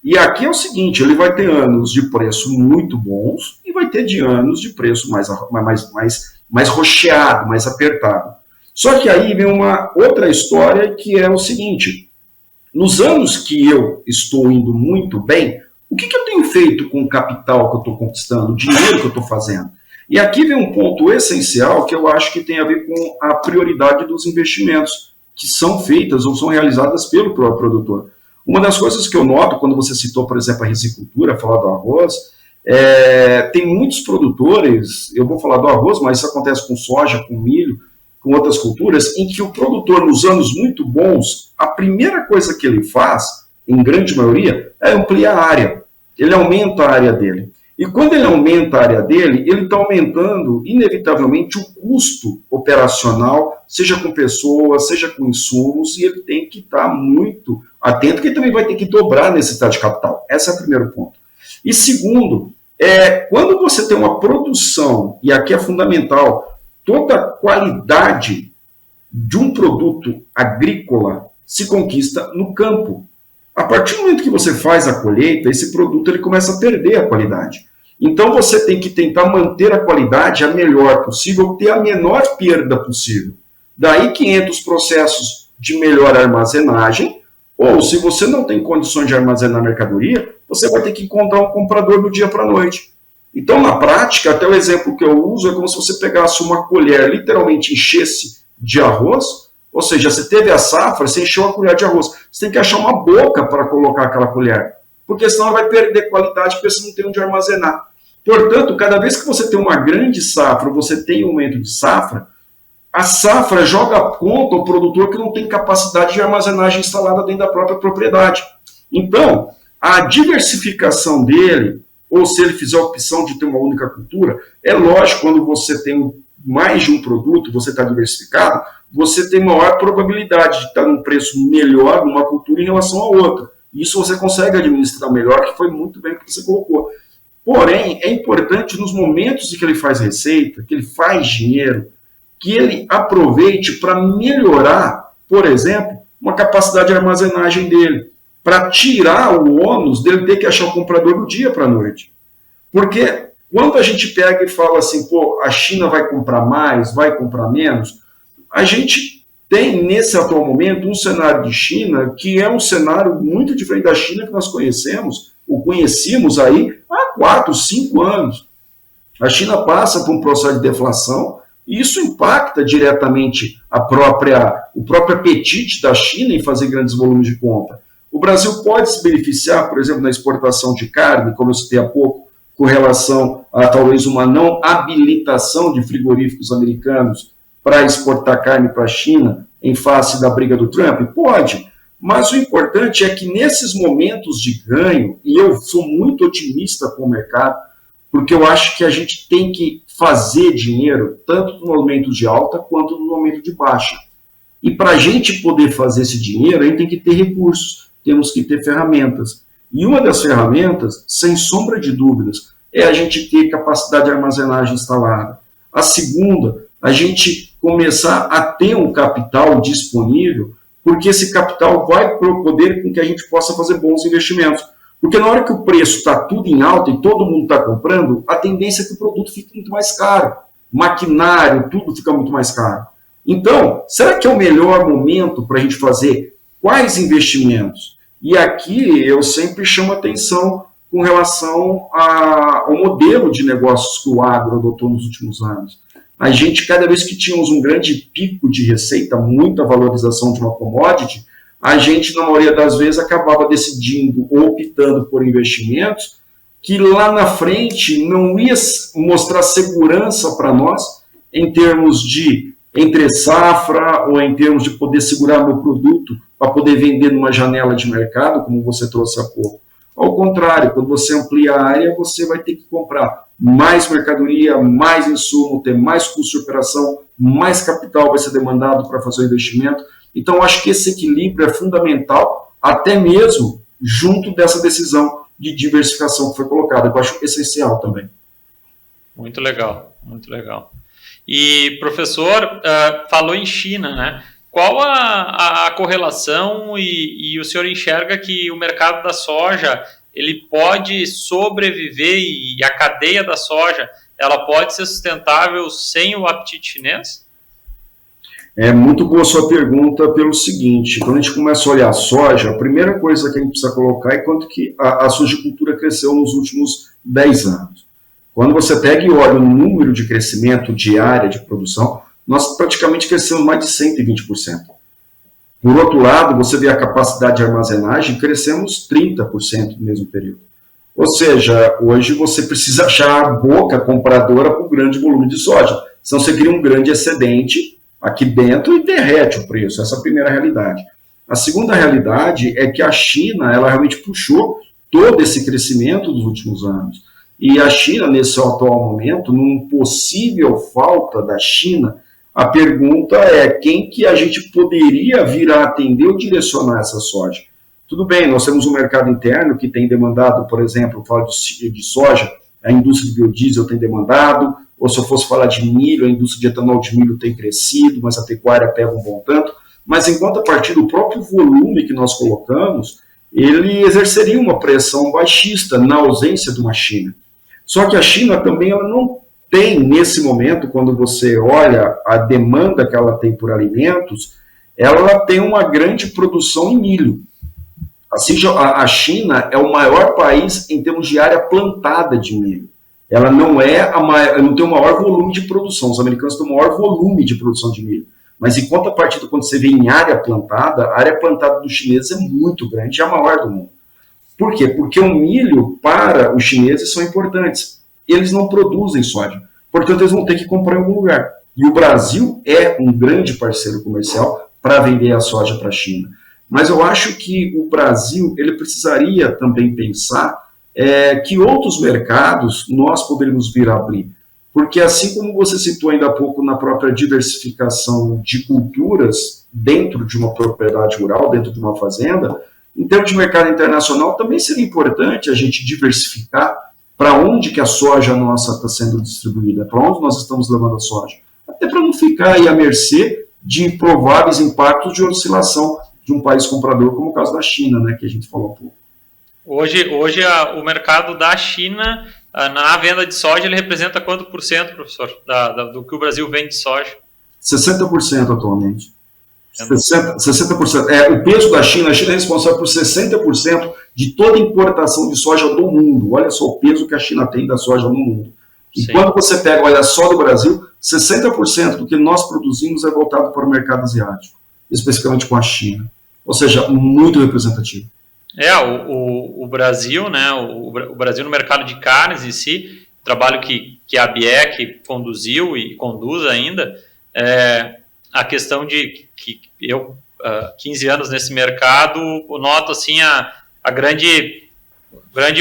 e aqui é o seguinte, ele vai ter anos de preço muito bons e vai ter de anos de preço mais rocheado, mais apertado. Só que aí vem uma outra história que é o seguinte, nos anos que eu estou indo muito bem, o que eu tenho feito com o capital que eu estou conquistando, o dinheiro que eu estou fazendo? E aqui vem um ponto essencial que eu acho que tem a ver com a prioridade dos investimentos que são feitas ou são realizadas pelo próprio produtor. Uma das coisas que eu noto quando você citou, por exemplo, a risicultura, falar do arroz, tem muitos produtores, eu vou falar do arroz, mas isso acontece com soja, com milho, com outras culturas, em que o produtor, nos anos muito bons, a primeira coisa que ele faz, em grande maioria, é ampliar a área. Ele aumenta a área dele. E quando ele aumenta a área dele, ele está aumentando, inevitavelmente, o custo operacional, seja com pessoas, seja com insumos, e ele tem que estar muito atento, porque ele também vai ter que dobrar a necessidade de capital. Esse é o primeiro ponto. E segundo, quando você tem uma produção, e aqui é fundamental, toda a qualidade de um produto agrícola se conquista no campo. A partir do momento que você faz a colheita, esse produto ele começa a perder a qualidade. Então você tem que tentar manter a qualidade a melhor possível, ter a menor perda possível. Daí que entra os processos de melhor armazenagem, ou se você não tem condições de armazenar mercadoria, você vai ter que encontrar um comprador do dia para a noite. Então, na prática, até o exemplo que eu uso é como se você pegasse uma colher, literalmente enchesse de arroz, ou seja, você teve a safra, você encheu a colher de arroz. Você tem que achar uma boca para colocar aquela colher, porque senão ela vai perder qualidade, porque você não tem onde armazenar. Portanto, cada vez que você tem uma grande safra, você tem um aumento de safra, a safra joga contra o produtor que não tem capacidade de armazenagem instalada dentro da própria propriedade. Então, a diversificação dele, ou se ele fizer a opção de ter uma única cultura, é lógico, quando você tem mais de um produto, você está diversificado, você tem maior probabilidade de estar num preço melhor numa cultura em relação à outra. Isso você consegue administrar melhor, que foi muito bem o que você colocou. Porém, é importante nos momentos em que ele faz receita, que ele faz dinheiro, que ele aproveite para melhorar, por exemplo, uma capacidade de armazenagem dele, para tirar o ônus dele ter que achar o comprador do dia para a noite. Porque quando a gente pega e fala assim, pô, a China vai comprar mais, vai comprar menos, a gente tem nesse atual momento um cenário de China que é um cenário muito diferente da China que nós conhecemos, ou conhecíamos aí há 4, 5 anos. A China passa por um processo de deflação, e isso impacta diretamente o próprio apetite da China em fazer grandes volumes de compra. O Brasil pode se beneficiar, por exemplo, na exportação de carne, como eu citei há pouco, com relação a talvez uma não habilitação de frigoríficos americanos para exportar carne para a China em face da briga do Trump? Pode, mas o importante é que nesses momentos de ganho, e eu sou muito otimista com o mercado, porque eu acho que a gente tem que fazer dinheiro tanto nos momentos de alta quanto no momento de baixa. E para a gente poder fazer esse dinheiro, a gente tem que ter recursos, temos que ter ferramentas. E uma das ferramentas, sem sombra de dúvidas, é a gente ter capacidade de armazenagem instalada. A segunda, a gente começar a ter um capital disponível, porque esse capital vai poder com que a gente possa fazer bons investimentos. Porque na hora que o preço está tudo em alta e todo mundo está comprando, a tendência é que o produto fique muito mais caro. Maquinário, tudo fica muito mais caro. Então, será que é o melhor momento para a gente fazer quais investimentos? E aqui eu sempre chamo atenção com relação ao modelo de negócios que o agro adotou nos últimos anos. A gente, cada vez que tínhamos um grande pico de receita, muita valorização de uma commodity, a gente, na maioria das vezes, acabava decidindo ou optando por investimentos que lá na frente não ia mostrar segurança para nós em termos de entre safra ou em termos de poder segurar meu produto para poder vender numa janela de mercado, como você trouxe há pouco. Ao contrário, quando você amplia a área, você vai ter que comprar mais mercadoria, mais insumo, ter mais custo de operação, mais capital vai ser demandado para fazer o investimento. Então, acho que esse equilíbrio é fundamental, até mesmo junto dessa decisão de diversificação que foi colocada, que eu acho essencial também. Muito legal, muito legal. E, professor, falou em China, né? Qual a correlação e o senhor enxerga que o mercado da soja ele pode sobreviver e a cadeia da soja ela pode ser sustentável sem o apetite chinês? É muito boa a sua pergunta pelo seguinte, quando a gente começa a olhar a soja, a primeira coisa que a gente precisa colocar é quanto que a sojicultura cresceu nos últimos 10 anos. Quando você pega e olha o número de crescimento de área de produção, nós praticamente crescemos mais de 120%. Por outro lado, você vê a capacidade de armazenagem, crescemos 30% no mesmo período. Ou seja, hoje você precisa achar a boca compradora para um grande volume de soja, senão você cria um grande excedente aqui dentro e derrete o preço. Essa é a primeira realidade. A segunda realidade é que a China, ela realmente puxou todo esse crescimento dos últimos anos. E a China, nesse atual momento, num possível falta da China, a pergunta é quem que a gente poderia vir a atender ou direcionar essa soja? Tudo bem, nós temos um mercado interno que tem demandado, por exemplo, eu falo de soja, a indústria de biodiesel tem demandado, ou se eu fosse falar de milho, a indústria de etanol de milho tem crescido, mas a pecuária pega um bom tanto. Mas enquanto a partir do próprio volume que nós colocamos, ele exerceria uma pressão baixista na ausência de uma China. Só que a China também ela não tem, nesse momento, quando você olha a demanda que ela tem por alimentos, ela tem uma grande produção em milho. Assim, a China é o maior país em termos de área plantada de milho. Ela não não tem o maior volume de produção. Os americanos têm o maior volume de produção de milho. Mas em contrapartida, quando você vê em área plantada, a área plantada dos chineses é muito grande, é a maior do mundo. Por quê? Porque o milho, para os chineses, são importantes. Eles não produzem soja. Portanto, eles vão ter que comprar em algum lugar. E o Brasil é um grande parceiro comercial para vender a soja para a China. Mas eu acho que o Brasil ele precisaria também pensar que outros mercados nós poderíamos vir a abrir. Porque assim como você citou ainda há pouco na própria diversificação de culturas dentro de uma propriedade rural, dentro de uma fazenda, em termos de mercado internacional também seria importante a gente diversificar para onde que a soja nossa está sendo distribuída, para onde nós estamos levando a soja. Até para não ficar aí à mercê de prováveis impactos de oscilação de um país comprador, como o caso da China, né, que a gente falou há pouco. Hoje o mercado da China, na venda de soja, ele representa quanto por cento, professor, do que o Brasil vende de soja? 60% atualmente. 60%. O peso da China, a China é responsável por 60% de toda importação de soja do mundo. Olha só o peso que a China tem da soja no mundo. E Sim. Quando você pega, olha só do Brasil, 60% do que nós produzimos é voltado para o mercado asiático, especificamente com a China. Ou seja, muito representativo. O Brasil, né? O Brasil no mercado de carnes em si, o trabalho que a BIEC conduziu e conduz ainda, a questão de que eu, 15 anos nesse mercado, noto assim a grande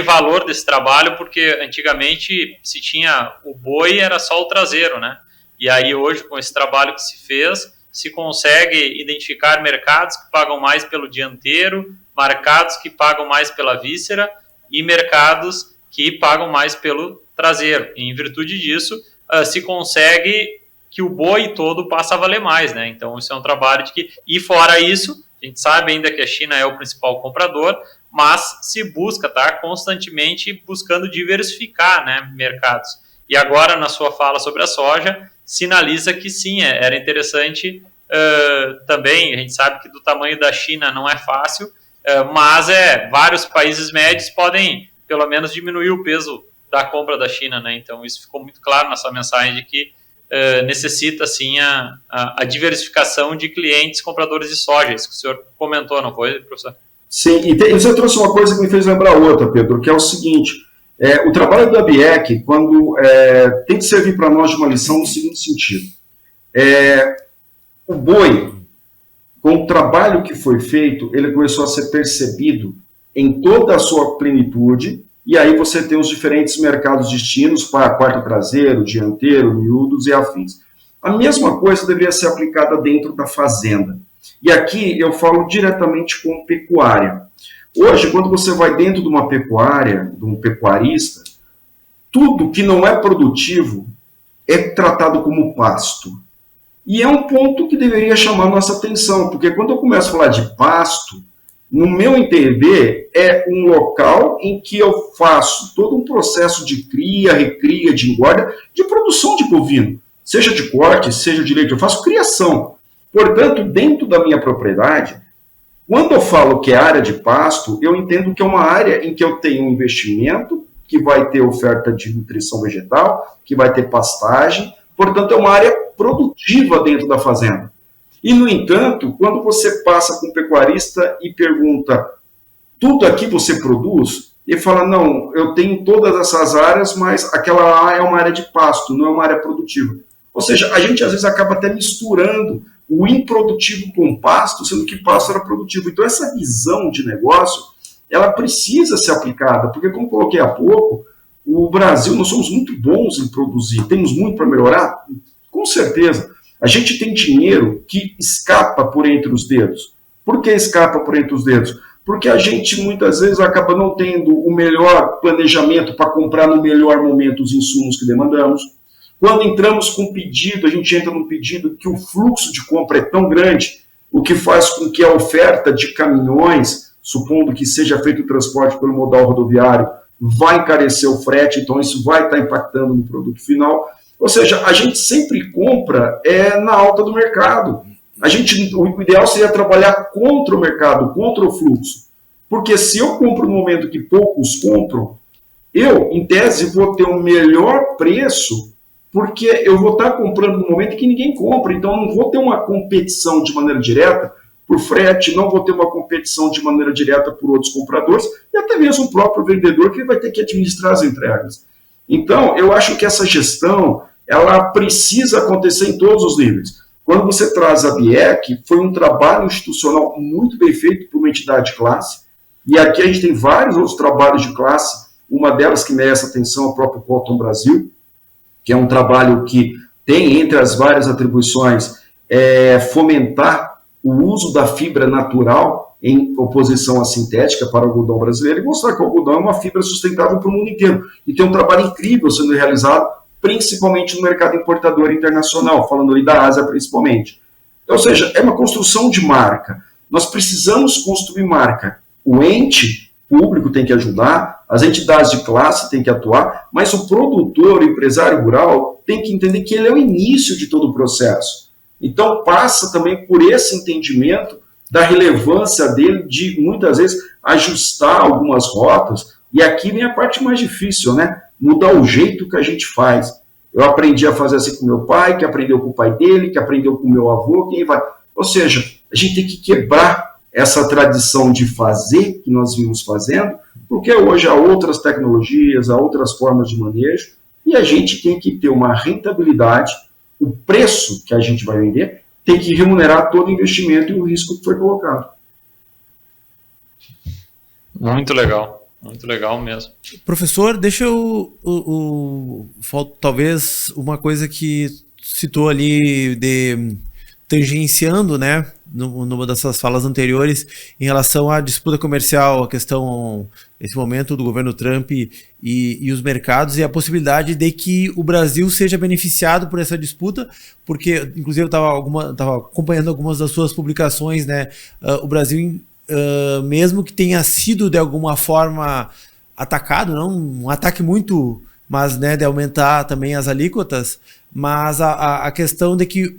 valor desse trabalho, porque antigamente se tinha o boi, era só o traseiro, né? E aí hoje, com esse trabalho que se fez, se consegue identificar mercados que pagam mais pelo dianteiro, mercados que pagam mais pela víscera e mercados que pagam mais pelo traseiro. E, em virtude disso, se consegue que o boi todo passa a valer mais, né? Então, isso é um trabalho de que... E fora isso, a gente sabe ainda que a China é o principal comprador, mas se busca, tá? Constantemente buscando diversificar, né, mercados. E agora, na sua fala sobre a soja, sinaliza que sim, era interessante também. A gente sabe que do tamanho da China não é fácil, mas vários países médios podem, pelo menos, diminuir o peso da compra da China, né? Então, isso ficou muito claro na sua mensagem de que necessita, sim, a diversificação de clientes compradores de soja. Isso que o senhor comentou, não foi, professor? Sim, e você trouxe uma coisa que me fez lembrar outra, Pedro, que é o seguinte: o trabalho da BIEC, quando tem que servir para nós de uma lição no seguinte sentido. O boi, com o trabalho que foi feito, ele começou a ser percebido em toda a sua plenitude, e aí você tem os diferentes mercados destinos para quarto traseiro, dianteiro, miúdos e afins. A mesma coisa deveria ser aplicada dentro da fazenda. E aqui eu falo diretamente com pecuária. Hoje, quando você vai dentro de uma pecuária, de um pecuarista, tudo que não é produtivo é tratado como pasto. E é um ponto que deveria chamar a nossa atenção, porque quando eu começo a falar de pasto, no meu entender, é um local em que eu faço todo um processo de cria, recria, de engorda, de produção de bovino, seja de corte, seja de leite, eu faço criação. Portanto, dentro da minha propriedade, quando eu falo que é área de pasto, eu entendo que é uma área em que eu tenho um investimento, que vai ter oferta de nutrição vegetal, que vai ter pastagem, portanto, é uma área produtiva dentro da fazenda. E, no entanto, quando você passa com um pecuarista e pergunta, tudo aqui você produz? Ele fala, não, eu tenho todas essas áreas, mas aquela área é uma área de pasto, não é uma área produtiva. Ou seja, a gente às vezes acaba até misturando o improdutivo com o pasto, sendo que pasto era produtivo. Então, essa visão de negócio, ela precisa ser aplicada, porque, como coloquei há pouco, o Brasil, nós somos muito bons em produzir, temos muito para melhorar? Com certeza. A gente tem dinheiro que escapa por entre os dedos. Por que escapa por entre os dedos? Porque a gente muitas vezes acaba não tendo o melhor planejamento para comprar no melhor momento os insumos que demandamos. Quando entramos com pedido, a gente entra num pedido que o fluxo de compra é tão grande, o que faz com que a oferta de caminhões, supondo que seja feito o transporte pelo modal rodoviário, vai encarecer o frete, então isso vai estar impactando no produto final. Ou seja, a gente sempre compra na alta do mercado. O ideal seria trabalhar contra o mercado, contra o fluxo. Porque se eu compro no momento que poucos compram, eu, em tese, vou ter um melhor preço, porque eu vou estar comprando no momento que ninguém compra. Então, eu não vou ter uma competição de maneira direta por frete, não vou ter uma competição de maneira direta por outros compradores, e até mesmo o próprio vendedor, que vai ter que administrar as entregas. Então, eu acho que essa gestão ela precisa acontecer em todos os níveis. Quando você traz a BIEC, foi um trabalho institucional muito bem feito por uma entidade de classe, e aqui a gente tem vários outros trabalhos de classe, uma delas que merece atenção é o próprio Cotton Brasil, que é um trabalho que tem, entre as várias atribuições, fomentar o uso da fibra natural em oposição à sintética para o algodão brasileiro e mostrar que o algodão é uma fibra sustentável para o mundo inteiro. E tem um trabalho incrível sendo realizado, principalmente no mercado importador internacional, falando ali da Ásia principalmente. Ou seja, é uma construção de marca. Nós precisamos construir marca. O ente público tem que ajudar, as entidades de classe têm que atuar, mas o produtor, o empresário rural, tem que entender que ele é o início de todo o processo. Então, passa também por esse entendimento da relevância dele de, muitas vezes, ajustar algumas rotas, e aqui vem a parte mais difícil, né? Mudar o jeito que a gente faz. Eu aprendi a fazer assim com meu pai, que aprendeu com o pai dele, que aprendeu com o meu avô, quem vai. Ou seja, a gente tem que quebrar essa tradição de fazer que nós vimos fazendo, porque hoje há outras tecnologias, há outras formas de manejo, e a gente tem que ter uma rentabilidade, o preço que a gente vai vender tem que remunerar todo o investimento e o risco que foi colocado. Muito legal mesmo. Professor, deixa eu talvez uma coisa que citou ali tangenciando, né, numa dessas falas anteriores, em relação à disputa comercial, a questão, esse momento do governo Trump e os mercados, e a possibilidade de que o Brasil seja beneficiado por essa disputa, porque, inclusive, eu estava acompanhando algumas das suas publicações, né, o Brasil, mesmo que tenha sido, de alguma forma, atacado, não um ataque muito, mas, né, de aumentar também as alíquotas, mas a questão de que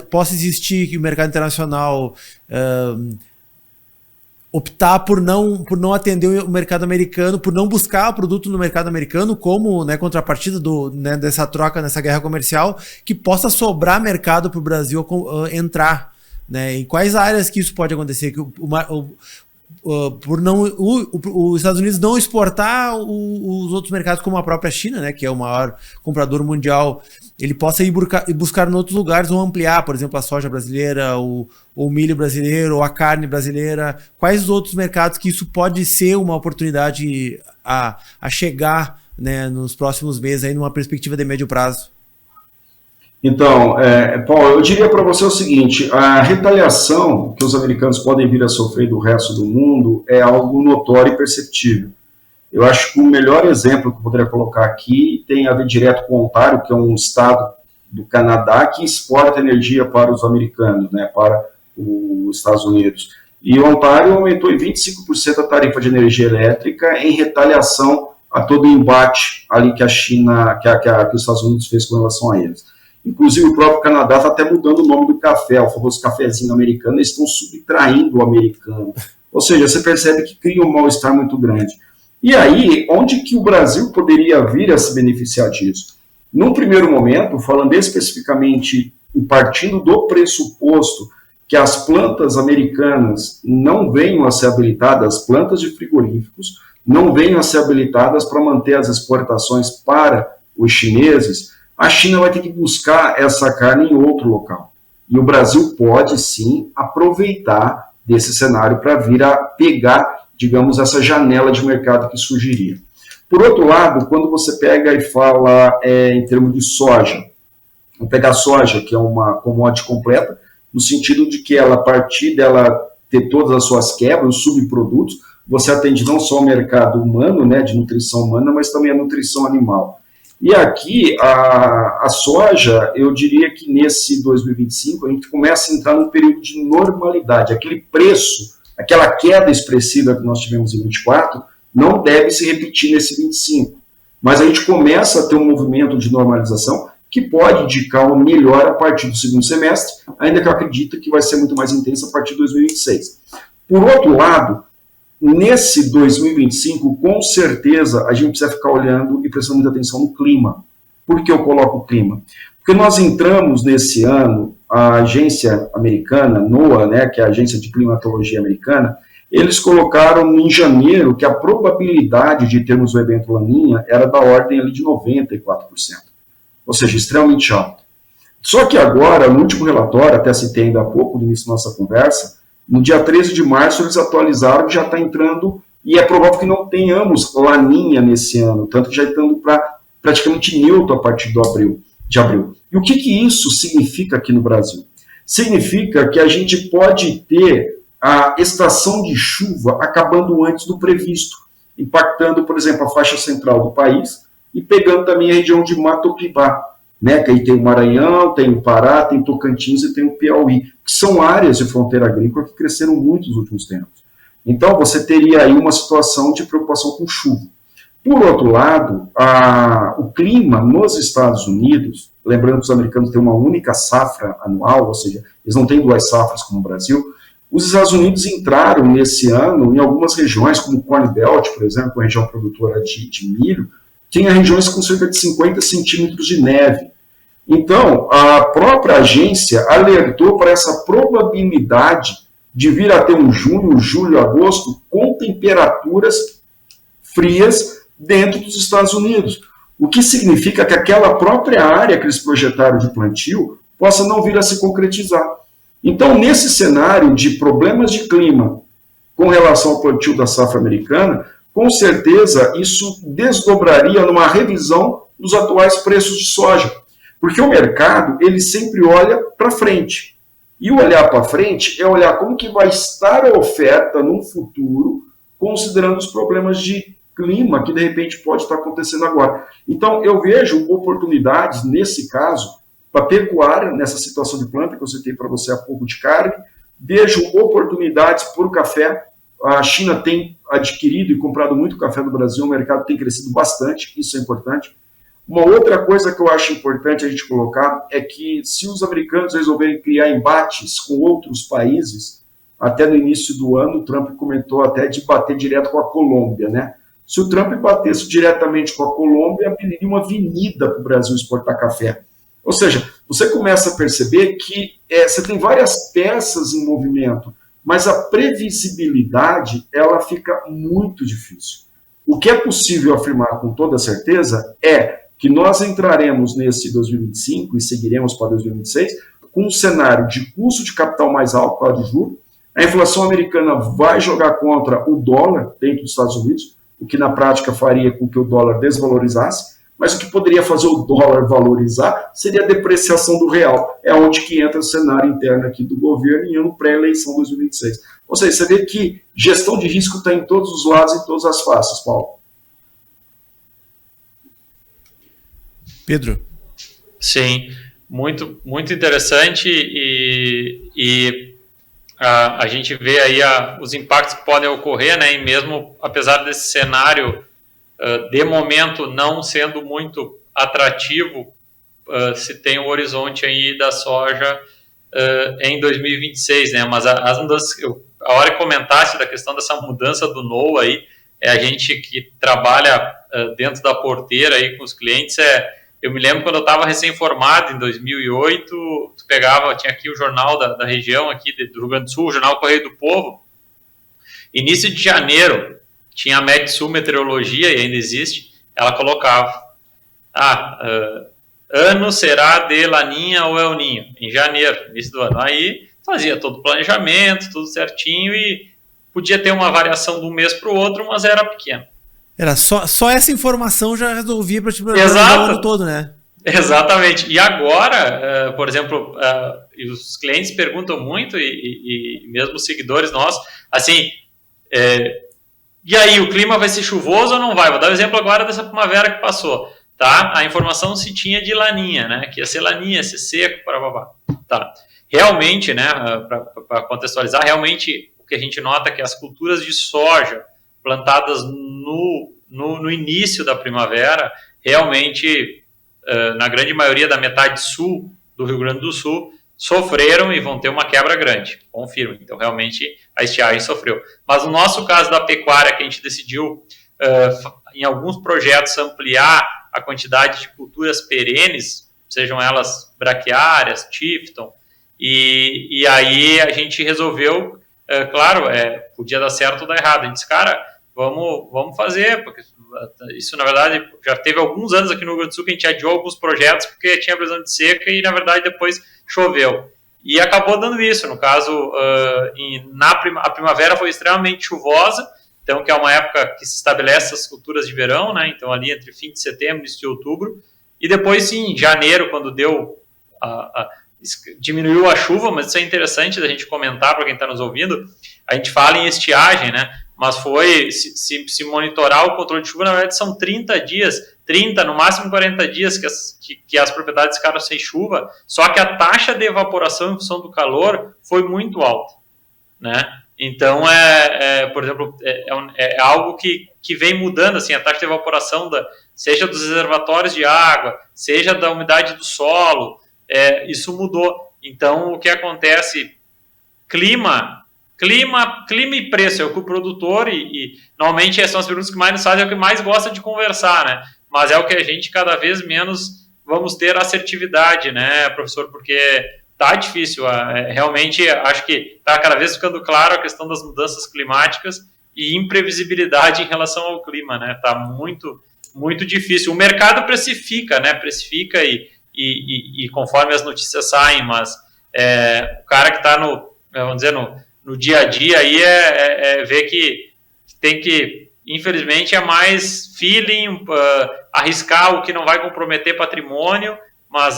possa existir que o mercado internacional optar por não atender o mercado americano, por não buscar o produto no mercado americano como, né, contrapartida dessa troca, nessa guerra comercial, que possa sobrar mercado para o Brasil entrar, né? Em quais áreas que isso pode acontecer? Que por os Estados Unidos não exportar os outros mercados, como a própria China, né, que é o maior comprador mundial, ele possa ir buscar em outros lugares ou ampliar, por exemplo, a soja brasileira, o milho brasileiro, ou a carne brasileira. Quais os outros mercados que isso pode ser uma oportunidade a chegar, né, nos próximos meses, aí, numa perspectiva de médio prazo? Então, Paulo, eu diria para você o seguinte: a retaliação que os americanos podem vir a sofrer do resto do mundo é algo notório e perceptível. Eu acho que o melhor exemplo que eu poderia colocar aqui tem a ver direto com o Ontário, que é um estado do Canadá que exporta energia para os americanos, né, para os Estados Unidos. E o Ontário aumentou em 25% a tarifa de energia elétrica em retaliação a todo o embate ali que a China, que os Estados Unidos fez com relação a eles. Inclusive, o próprio Canadá está até mudando o nome do café, o famoso cafezinho americano, eles estão subtraindo o americano. Ou seja, você percebe que cria um mal-estar muito grande. E aí, onde que o Brasil poderia vir a se beneficiar disso? Num primeiro momento, falando especificamente e partindo do pressuposto que as plantas americanas não venham a ser habilitadas, plantas de frigoríficos, não venham a ser habilitadas para manter as exportações para os chineses, a China vai ter que buscar essa carne em outro local. E o Brasil pode, sim, aproveitar desse cenário para vir a pegar, digamos, essa janela de mercado que surgiria. Por outro lado, quando você pega e fala em termos de soja, vamos pegar a soja, que é uma commodity completa, no sentido de que ela, a partir dela ter todas as suas quebras, os subprodutos, você atende não só o mercado humano, né, de nutrição humana, mas também a nutrição animal. E aqui, a soja, eu diria que nesse 2025, a gente começa a entrar num período de normalidade. Aquele preço, aquela queda expressiva que nós tivemos em 24, não deve se repetir nesse 25. Mas a gente começa a ter um movimento de normalização que pode indicar uma melhora a partir do segundo semestre, ainda que eu acredito que vai ser muito mais intensa a partir de 2026. Por outro lado, nesse 2025, com certeza, a gente precisa ficar olhando e prestando muita atenção no clima. Por que eu coloco o clima? Porque nós entramos nesse ano, a agência americana, NOAA, né, que é a agência de climatologia americana, eles colocaram em janeiro que a probabilidade de termos o evento Laninha era da ordem ali de 94%. ou seja, extremamente alto. Só que agora, no último relatório, até citei ainda há pouco, no início da nossa conversa, no dia 13 de março eles atualizaram que já está entrando, e é provável que não tenhamos laninha nesse ano, tanto que já estamos para praticamente neutro a partir de abril. E o que isso significa aqui no Brasil? Significa que a gente pode ter a estação de chuva acabando antes do previsto, impactando, por exemplo, a faixa central do país e pegando também a região de Matopibá, né? Que aí tem o Maranhão, tem o Pará, tem Tocantins e tem o Piauí, que são áreas de fronteira agrícola que cresceram muito nos últimos tempos. Então, você teria aí uma situação de preocupação com chuva. Por outro lado, o clima nos Estados Unidos, lembrando que os americanos têm uma única safra anual, ou seja, eles não têm duas safras como o Brasil, os Estados Unidos entraram nesse ano em algumas regiões, como o Corn Belt, por exemplo, a região produtora de milho, tinha regiões com cerca de 50 centímetros de neve. Então, a própria agência alertou para essa probabilidade de vir a ter um junho, julho, agosto, com temperaturas frias dentro dos Estados Unidos. O que significa que aquela própria área que eles projetaram de plantio possa não vir a se concretizar. Então, nesse cenário de problemas de clima com relação ao plantio da safra americana, com certeza isso desdobraria numa revisão dos atuais preços de soja. Porque o mercado, ele sempre olha para frente. E o olhar para frente é olhar como que vai estar a oferta no futuro, considerando os problemas de clima que, de repente, pode estar acontecendo agora. Então, eu vejo oportunidades, nesse caso, para a pecuária, nessa situação de planta que eu citei para você há pouco de carne, vejo oportunidades para o café. A China tem adquirido e comprado muito café no Brasil, o mercado tem crescido bastante, isso é importante. Uma outra coisa que eu acho importante a gente colocar é que se os americanos resolverem criar embates com outros países, até no início do ano o Trump comentou até de bater direto com a Colômbia, né? Se o Trump batesse diretamente com a Colômbia, abriria uma avenida para o Brasil exportar café. Ou seja, você começa a perceber que você tem várias peças em movimento, mas a previsibilidade ela fica muito difícil. O que é possível afirmar com toda certeza é que nós entraremos nesse 2025 e seguiremos para 2026 com um cenário de custo de capital mais alto para o juro. A inflação americana vai jogar contra o dólar dentro dos Estados Unidos, o que na prática faria com que o dólar desvalorizasse, mas o que poderia fazer o dólar valorizar seria a depreciação do real. É onde que entra o cenário interno aqui do governo em ano pré-eleição 2026. Ou seja, você vê que gestão de risco está em todos os lados e em todas as faces, Paulo. Pedro. Sim, muito, muito interessante e a gente vê aí os impactos que podem ocorrer, né? E mesmo apesar desse cenário de momento não sendo muito atrativo, se tem um horizonte aí da soja em 2026, né? Mas as mudanças, a hora que comentasse da questão dessa mudança do NOAA aí, a gente que trabalha dentro da porteira aí com os clientes, eu me lembro quando eu estava recém-formado, em 2008, tinha aqui o jornal da região aqui do Rio Grande do Sul, o jornal Correio do Povo. Início de janeiro, tinha a Metsul Meteorologia, e ainda existe, ela colocava, ano será de Laninha ou El Ninho, em janeiro, início do ano. Aí fazia todo o planejamento, tudo certinho, e podia ter uma variação de um mês para o outro, mas era pequeno. Era só essa informação já resolvia para o ano todo, né? Exatamente. E agora, por exemplo, os clientes perguntam muito, e mesmo os seguidores nossos, assim, e aí, o clima vai ser chuvoso ou não vai? Vou dar um exemplo agora dessa primavera que passou, tá? A informação se tinha de laninha, né? Que ia ser laninha, ia ser seco, blá. Tá. Realmente, né, para contextualizar, realmente o que a gente nota é que as culturas de soja plantadas no início da primavera, realmente, na grande maioria da metade sul do Rio Grande do Sul, sofreram e vão ter uma quebra grande, confirmo. Então, realmente, a estiagem sofreu. Mas no nosso caso da pecuária, que a gente decidiu, em alguns projetos, ampliar a quantidade de culturas perenes, sejam elas braquiárias, Tifton, e aí a gente resolveu, claro, podia dar certo ou dar errado. A gente disse, cara, vamos fazer, porque isso, na verdade, já teve alguns anos aqui no Rio Grande do Sul que a gente adiou alguns projetos porque tinha previsão de seca e, na verdade, depois choveu. E acabou dando isso, no caso, a primavera foi extremamente chuvosa, então que é uma época que se estabelece as culturas de verão, né? Então ali entre fim de setembro e início de outubro, e depois sim, em janeiro, quando diminuiu a chuva, mas isso é interessante da gente comentar para quem está nos ouvindo, a gente fala em estiagem, né? Mas se monitorar o controle de chuva, na verdade são 30 dias, 30, no máximo 40 dias que as propriedades ficaram sem chuva, só que a taxa de evaporação em função do calor foi muito alta, né? Então, por exemplo, é algo que vem mudando, assim, a taxa de evaporação, seja dos reservatórios de água, seja da umidade do solo, isso mudou. Então, o que acontece? Clima e preço é o que o produtor, e normalmente são as perguntas que mais nos fazem, é o que mais gosta de conversar, né? Mas é o que a gente cada vez menos vamos ter assertividade, né, professor? Porque tá difícil, realmente acho que tá cada vez ficando claro a questão das mudanças climáticas e imprevisibilidade em relação ao clima, né? Tá muito, muito difícil. O mercado precifica, né? Precifica e conforme as notícias saem, mas o cara que está vamos dizer, no dia a dia aí ver que tem que, infelizmente, é mais feeling, arriscar o que não vai comprometer patrimônio, mas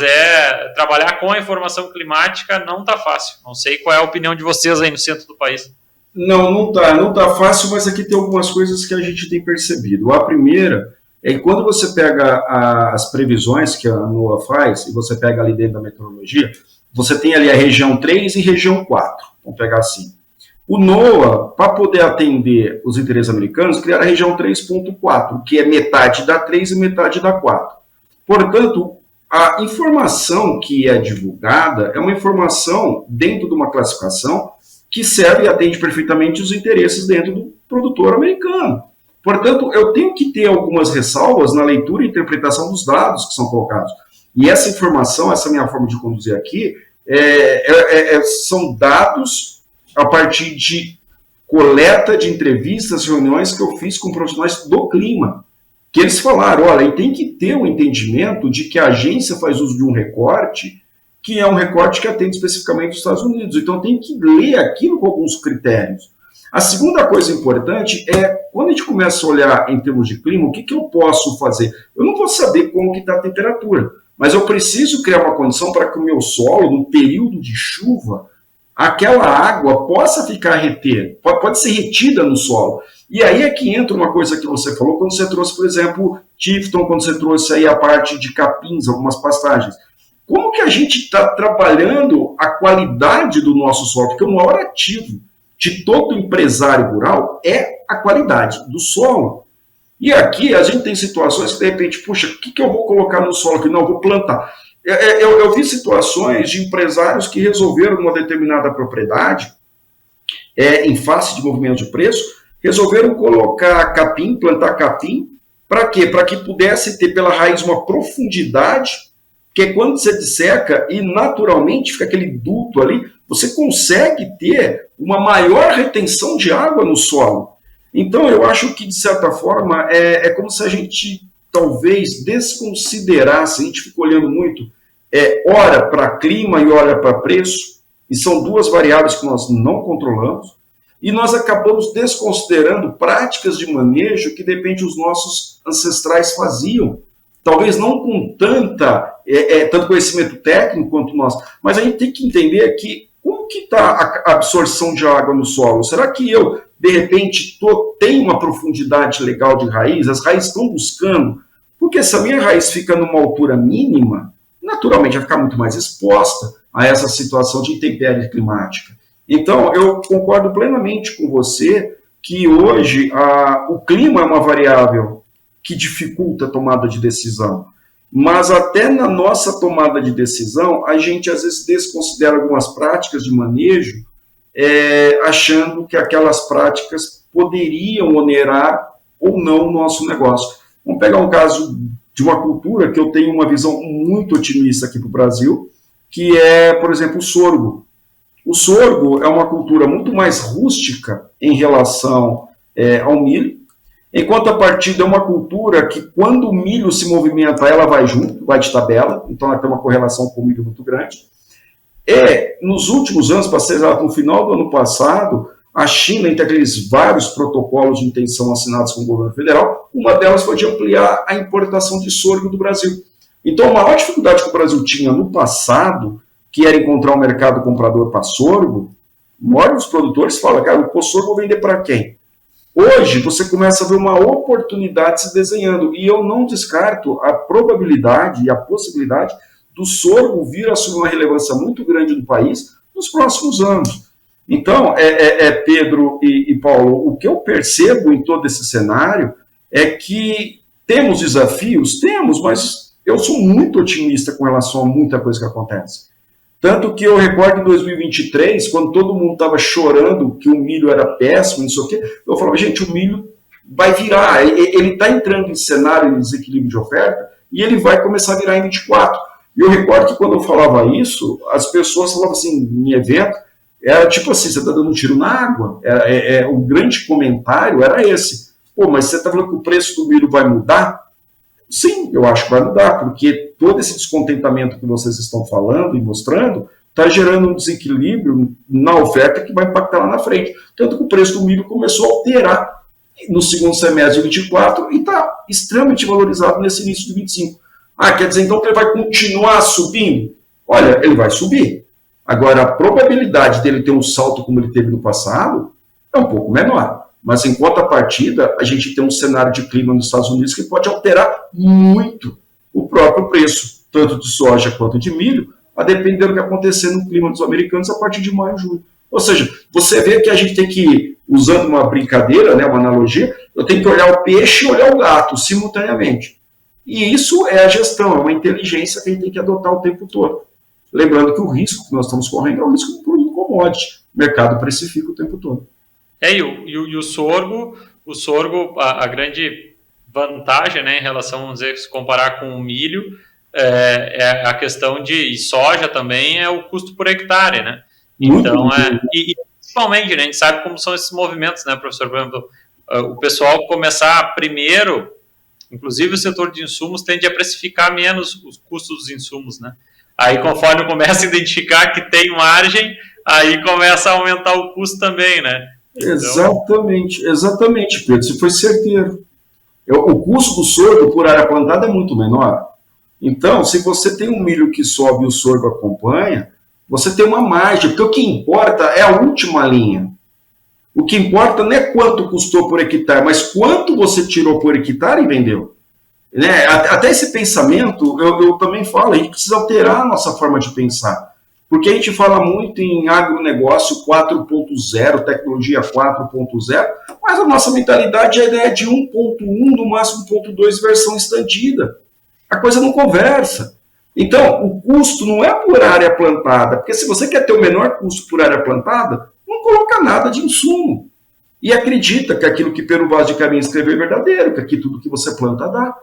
trabalhar com a informação climática não está fácil. Não sei qual é a opinião de vocês aí no centro do país. Não tá fácil, mas aqui tem algumas coisas que a gente tem percebido. A primeira é que quando você pega as previsões que a NOAA faz, e você pega ali dentro da meteorologia, você tem ali a região 3 e região 4, vamos pegar assim. O NOAA, para poder atender os interesses americanos, criaram a região 3.4, que é metade da 3 e metade da 4. Portanto, a informação que é divulgada é uma informação dentro de uma classificação que serve e atende perfeitamente os interesses dentro do produtor americano. Portanto, eu tenho que ter algumas ressalvas na leitura e interpretação dos dados que são colocados. E essa informação, essa minha forma de conduzir aqui, são dados a partir de coleta de entrevistas, reuniões que eu fiz com profissionais do clima, que eles falaram, olha, e tem que ter um entendimento de que a agência faz uso de um recorte, que é um recorte que atende especificamente os Estados Unidos. Então tem que ler aquilo com alguns critérios. A segunda coisa importante quando a gente começa a olhar em termos de clima, o que eu posso fazer? Eu não vou saber como que está a temperatura, mas eu preciso criar uma condição para que o meu solo, no período de chuva, aquela água possa pode ser retida no solo. E aí é que entra uma coisa que você falou, quando você trouxe, por exemplo, Tifton, quando você trouxe aí a parte de capins, algumas pastagens. Como que a gente está trabalhando a qualidade do nosso solo? Porque o maior ativo de todo empresário rural é a qualidade do solo. E aqui a gente tem situações que, de repente, puxa, o que eu vou colocar no solo aqui? Não, eu vou plantar. Eu vi situações de empresários que resolveram, numa determinada propriedade, em face de movimento de preço, resolveram colocar capim, plantar capim, para quê? Para que pudesse ter pela raiz uma profundidade, que quando você disseca e naturalmente fica aquele duto ali, você consegue ter uma maior retenção de água no solo. Então eu acho que, de certa forma, é como se a gente talvez desconsiderasse, a gente fica olhando muito, ora para clima e ora para preço, e são duas variáveis que nós não controlamos, e nós acabamos desconsiderando práticas de manejo que, de repente, os nossos ancestrais faziam, talvez não com tanto conhecimento técnico quanto nós, mas a gente tem que entender que como que está a absorção de água no solo? Será que eu, de repente, tenho uma profundidade legal de raiz? As raízes estão buscando? Porque se a minha raiz fica numa altura mínima, naturalmente vai ficar muito mais exposta a essa situação de intempérie climática. Então, eu concordo plenamente com você que hoje o clima é uma variável que dificulta a tomada de decisão. Mas até na nossa tomada de decisão, a gente às vezes desconsidera algumas práticas de manejo, achando que aquelas práticas poderiam onerar ou não o nosso negócio. Vamos pegar um caso de uma cultura que eu tenho uma visão muito otimista aqui para o Brasil, que é, por exemplo, o sorgo. O sorgo é uma cultura muito mais rústica em relação ao milho, Em contrapartida, é uma cultura que, quando o milho se movimenta, ela vai junto, vai de tabela, então ela tem uma correlação com o milho muito grande. Nos últimos anos, para ser exato, no final do ano passado, a China, entre aqueles vários protocolos de intenção assinados com o governo federal, uma delas foi de ampliar a importação de sorgo do Brasil. Então, a maior dificuldade que o Brasil tinha no passado, que era encontrar um mercado comprador para sorgo, a maioria dos produtores fala, cara, o sorgo vou vender para quem? Hoje, você começa a ver uma oportunidade se desenhando, e eu não descarto a probabilidade e a possibilidade do sorgo vir a assumir uma relevância muito grande no país nos próximos anos. Então, Pedro e Paulo, o que eu percebo em todo esse cenário é que temos desafios, mas eu sou muito otimista com relação a muita coisa que acontece. Tanto que eu recordo em 2023, quando todo mundo estava chorando que o milho era péssimo, não sei o quê, eu falava, gente, o milho vai virar, ele está entrando em cenário de desequilíbrio de oferta e ele vai começar a virar em 24. E eu recordo que quando eu falava isso, as pessoas falavam assim, em evento, era tipo assim, você está dando um tiro na água. O grande comentário era esse. Pô, mas você está falando que o preço do milho vai mudar? Sim, eu acho que vai mudar, porque todo esse descontentamento que vocês estão falando e mostrando está gerando um desequilíbrio na oferta que vai impactar lá na frente. Tanto que o preço do milho começou a alterar no segundo semestre de 24 e está extremamente valorizado nesse início de 25. Quer dizer então que ele vai continuar subindo? Olha, ele vai subir. Agora, a probabilidade dele ter um salto como ele teve no passado é um pouco menor. Mas, em contrapartida, a gente tem um cenário de clima nos Estados Unidos que pode alterar muito o próprio preço, tanto de soja quanto de milho, a depender do que acontecer no clima dos americanos a partir de maio e junho. Ou seja, você vê que a gente tem que, usando uma brincadeira, né, uma analogia, eu tenho que olhar o peixe e olhar o gato simultaneamente. E isso é a gestão, é uma inteligência que a gente tem que adotar o tempo todo. Lembrando que o risco que nós estamos correndo é o risco do commodity. O mercado precifica o tempo todo. E o sorgo, a grande vantagem, né, em relação, vamos dizer, se comparar com o milho, é a questão de soja também, é o custo por hectare, né? Então, e principalmente, né, a gente sabe como são esses movimentos, né, professor? Por exemplo, o pessoal começar primeiro, inclusive o setor de insumos tende a precificar menos os custos dos insumos, né? Aí, conforme começa a identificar que tem margem, aí começa a aumentar o custo também, né? Então... Exatamente, Pedro, você foi certeiro. O custo do sorgo por área plantada é muito menor. Então, se você tem um milho que sobe e o sorgo acompanha, você tem uma margem, porque o que importa é a última linha. O que importa não é quanto custou por hectare, mas quanto você tirou por hectare e vendeu. Né? Até esse pensamento, eu também falo, a gente precisa alterar a nossa forma de pensar. Porque a gente fala muito em agronegócio 4.0, tecnologia 4.0, mas a nossa mentalidade é a ideia de 1.1, no máximo 1.2, versão estendida. A coisa não conversa. Então, o custo não é por área plantada, porque se você quer ter o menor custo por área plantada, não coloca nada de insumo. E acredita que aquilo que Pedro Vaz de Caminha escreveu é verdadeiro, que aqui tudo que você planta dá.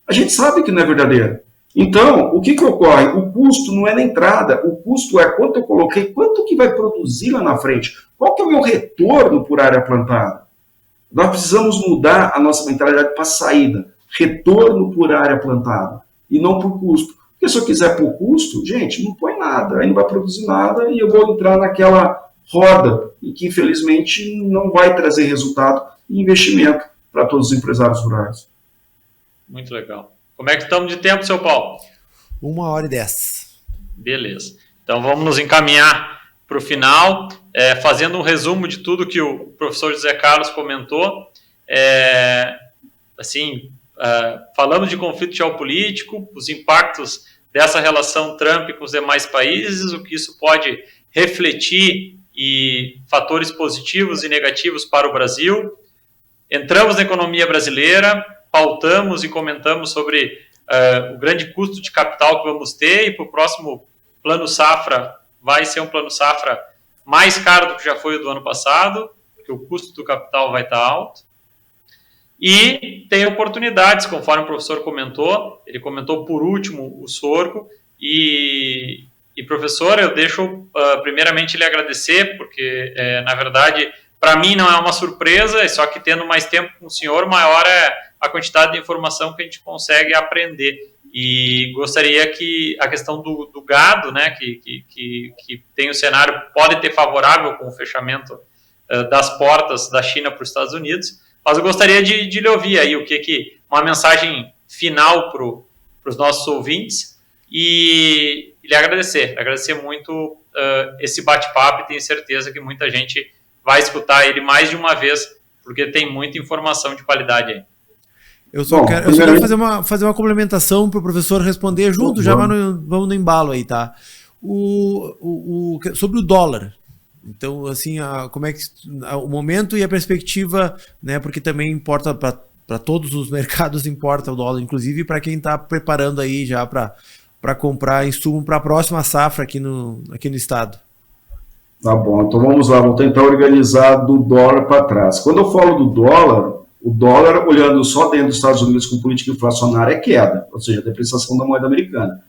A gente sabe que não é verdadeiro. Então, o que ocorre? O custo não é na entrada, o custo é quanto eu coloquei, quanto que vai produzir lá na frente, qual que é o meu retorno por área plantada. Nós precisamos mudar a nossa mentalidade para a saída, retorno por área plantada, e não por custo. Porque se eu quiser por custo, gente, não põe nada, aí não vai produzir nada e eu vou entrar naquela roda e que infelizmente não vai trazer resultado e investimento para todos os empresários rurais. Muito legal. Como é que estamos de tempo, seu Paulo? 1h10. Beleza. Então vamos nos encaminhar para o final, fazendo um resumo de tudo que o professor José Carlos comentou. Falamos de conflito geopolítico, os impactos dessa relação Trump com os demais países, o que isso pode refletir e fatores positivos e negativos para o Brasil. Entramos na economia brasileira, pautamos e comentamos sobre o grande custo de capital que vamos ter, e para o próximo plano safra vai ser um plano safra mais caro do que já foi o do ano passado, porque o custo do capital vai estar alto. E tem oportunidades, conforme o professor comentou, ele comentou por último o sorgo, e professor, eu deixo primeiramente lhe agradecer, porque na verdade para mim não é uma surpresa, só que tendo mais tempo com o senhor, maior é a quantidade de informação que a gente consegue aprender. E gostaria que a questão do gado, né, que tem o cenário, pode ter favorável com o fechamento das portas da China para os Estados Unidos, mas eu gostaria de lhe ouvir aí uma mensagem final para os nossos ouvintes e lhe agradecer muito esse bate-papo, e tenho certeza que muita gente vai escutar ele mais de uma vez, porque tem muita informação de qualidade aí. Eu só quero fazer uma complementação para o professor responder junto, já vamos no embalo aí, tá? Sobre o dólar. Então, assim, como é que o momento e a perspectiva, né? Porque também importa para todos os mercados, importa o dólar, inclusive para quem está preparando aí já para comprar insumo para a próxima safra aqui no estado. Tá bom, então vamos lá, vou tentar organizar do dólar para trás. Quando eu falo do dólar, o dólar, olhando só dentro dos Estados Unidos com política inflacionária, é queda, ou seja, depreciação da moeda americana.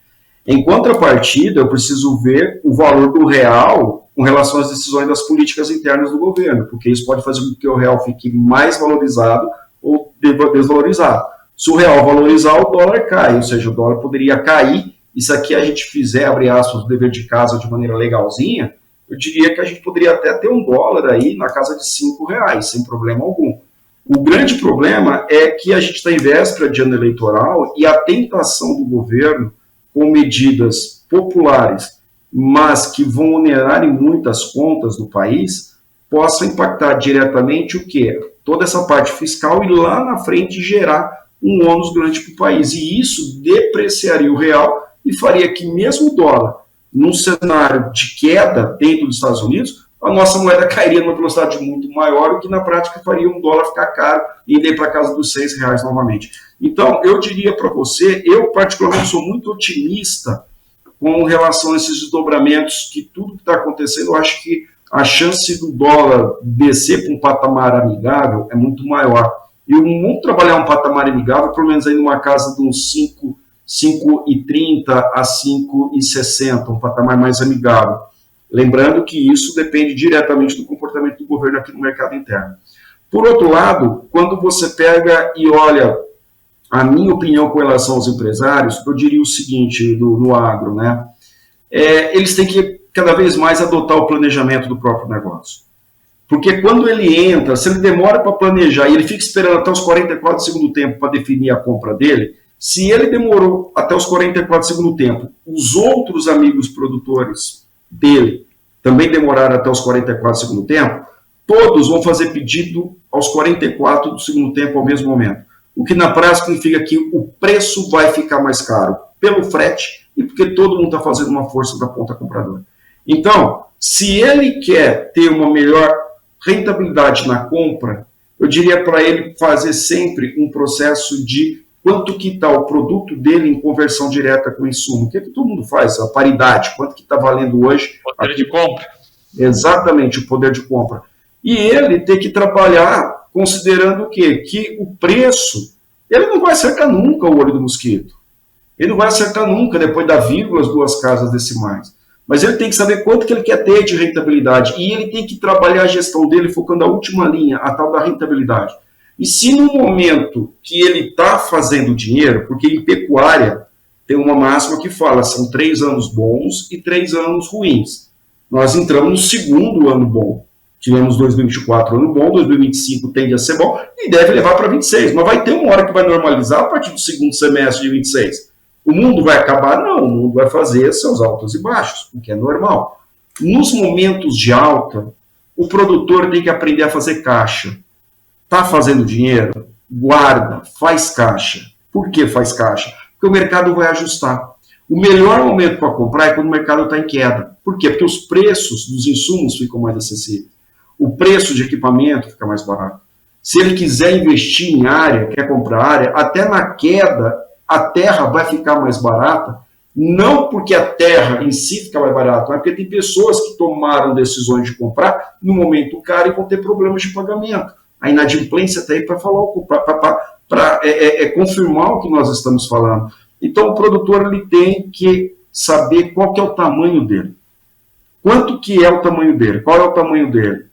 Em contrapartida, eu preciso ver o valor do real com relação às decisões das políticas internas do governo, porque isso pode fazer com que o real fique mais valorizado ou desvalorizado. Se o real valorizar, o dólar cai, ou seja, o dólar poderia cair, e se aqui a gente fizer, abre aspas, o dever de casa de maneira legalzinha, eu diria que a gente poderia até ter um dólar aí na casa de R$5, sem problema algum. O grande problema é que a gente está em véspera de ano eleitoral e a tentação do governo com medidas populares, mas que vão onerar em muitas contas do país, possa impactar diretamente o quê? Toda essa parte fiscal e lá na frente gerar um ônus grande para o país. E isso depreciaria o real e faria que mesmo o dólar, num cenário de queda dentro dos Estados Unidos, a nossa moeda cairia numa velocidade muito maior, o que na prática faria um dólar ficar caro e ir para casa dos R$6 novamente. Então, eu diria para você, eu particularmente sou muito otimista com relação a esses desdobramentos, que tudo que está acontecendo, eu acho que a chance do dólar descer para um patamar amigável é muito maior. E vamos trabalhar um patamar amigável, pelo menos aí numa casa de uns 5,30 a 5,60, um patamar mais amigável. Lembrando que isso depende diretamente do comportamento do governo aqui no mercado interno. Por outro lado, quando você pega e olha a minha opinião com relação aos empresários, eu diria o seguinte no agro, né? Eles têm que cada vez mais adotar o planejamento do próprio negócio. Porque quando ele entra, se ele demora para planejar e ele fica esperando até os 44 do segundo tempo para definir a compra dele, se ele demorou até os 44 do segundo tempo, os outros amigos produtores dele também demoraram até os 44 do segundo tempo, todos vão fazer pedido aos 44 do segundo tempo ao mesmo momento. O que na prática significa que o preço vai ficar mais caro pelo frete e porque todo mundo está fazendo uma força da ponta compradora. Então, se ele quer ter uma melhor rentabilidade na compra, eu diria para ele fazer sempre um processo de quanto que está o produto dele em conversão direta com o insumo. O que todo mundo faz? A paridade, quanto que está valendo hoje. O poder de compra. Exatamente, o poder de compra. E ele tem que trabalhar considerando o quê? Que o preço, ele não vai acertar nunca o olho do mosquito. Ele não vai acertar nunca, depois da vírgula, as duas casas decimais. Mas ele tem que saber quanto que ele quer ter de rentabilidade. E ele tem que trabalhar a gestão dele focando a última linha, a tal da rentabilidade. E se no momento que ele está fazendo dinheiro, porque em pecuária tem uma máxima que fala, são 3 anos bons e 3 anos ruins. Nós entramos no segundo ano bom. Tivemos 2024 ano bom, 2025 tende a ser bom e deve levar para 26. Mas vai ter uma hora que vai normalizar a partir do segundo semestre de 26. O mundo vai acabar? Não, o mundo vai fazer seus altos e baixos, o que é normal. Nos momentos de alta, o produtor tem que aprender a fazer caixa. Está fazendo dinheiro? Guarda, faz caixa. Por que faz caixa? Porque o mercado vai ajustar. O melhor momento para comprar é quando o mercado está em queda. Por quê? Porque os preços dos insumos ficam mais acessíveis. O preço de equipamento fica mais barato. Se ele quiser investir em área, quer comprar área, até na queda, a terra vai ficar mais barata, não porque a terra em si fica mais barata, mas porque tem pessoas que tomaram decisões de comprar no momento caro e vão ter problemas de pagamento. A inadimplência está aí para falar, para confirmar o que nós estamos falando. Então, o produtor ele tem que saber qual que é o tamanho dele. Quanto que é o tamanho dele? Qual é o tamanho dele?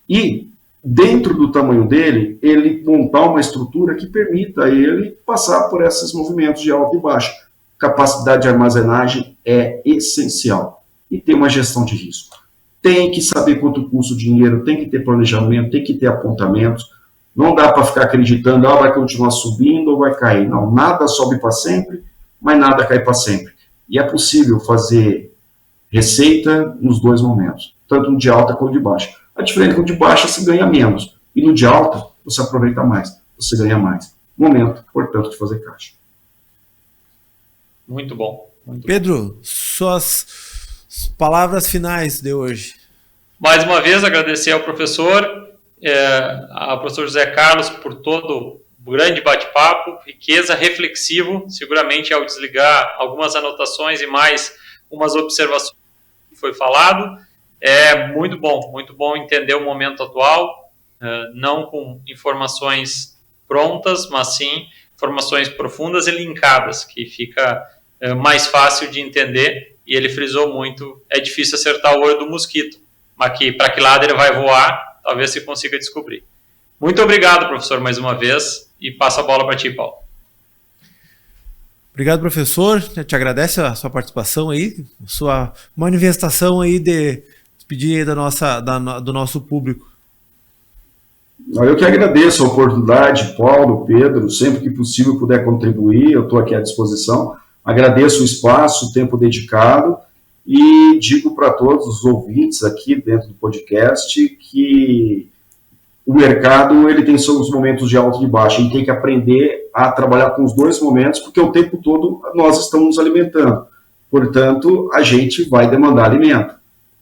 E dentro do tamanho dele, ele montar uma estrutura que permita ele passar por esses movimentos de alta e baixa. Capacidade de armazenagem é essencial. E ter uma gestão de risco. Tem que saber quanto custa o dinheiro, tem que ter planejamento, tem que ter apontamentos. Não dá para ficar acreditando, vai continuar subindo ou vai cair. Não, nada sobe para sempre, mas nada cai para sempre. E é possível fazer receita nos dois momentos, tanto no de alta quanto de baixa. A diferença é que no de baixa você ganha menos, e no de alta você aproveita mais, você ganha mais. Momento, portanto, de fazer caixa. Muito bom. Muito Pedro, bom. Suas palavras finais de hoje. Mais uma vez, agradecer ao professor, ao professor José Carlos, por todo o grande bate-papo, riqueza, reflexivo, seguramente ao desligar algumas anotações e mais umas observações que foi falado. É muito bom entender o momento atual, não com informações prontas, mas sim informações profundas e linkadas, que fica mais fácil de entender, e ele frisou muito, é difícil acertar o olho do mosquito, mas que para que lado ele vai voar, talvez se consiga descobrir. Muito obrigado, professor, mais uma vez, e passo a bola para ti, Paulo. Obrigado, professor. Eu te agradeço a sua participação aí, sua manifestação aí de pedir do nosso público. Eu que agradeço a oportunidade, Paulo, Pedro, sempre que possível puder contribuir, eu estou aqui à disposição. Agradeço o espaço, o tempo dedicado e digo para todos os ouvintes aqui dentro do podcast que o mercado ele tem seus momentos de alta e de baixa e tem que aprender a trabalhar com os dois momentos, porque o tempo todo nós estamos nos alimentando. Portanto, a gente vai demandar alimento.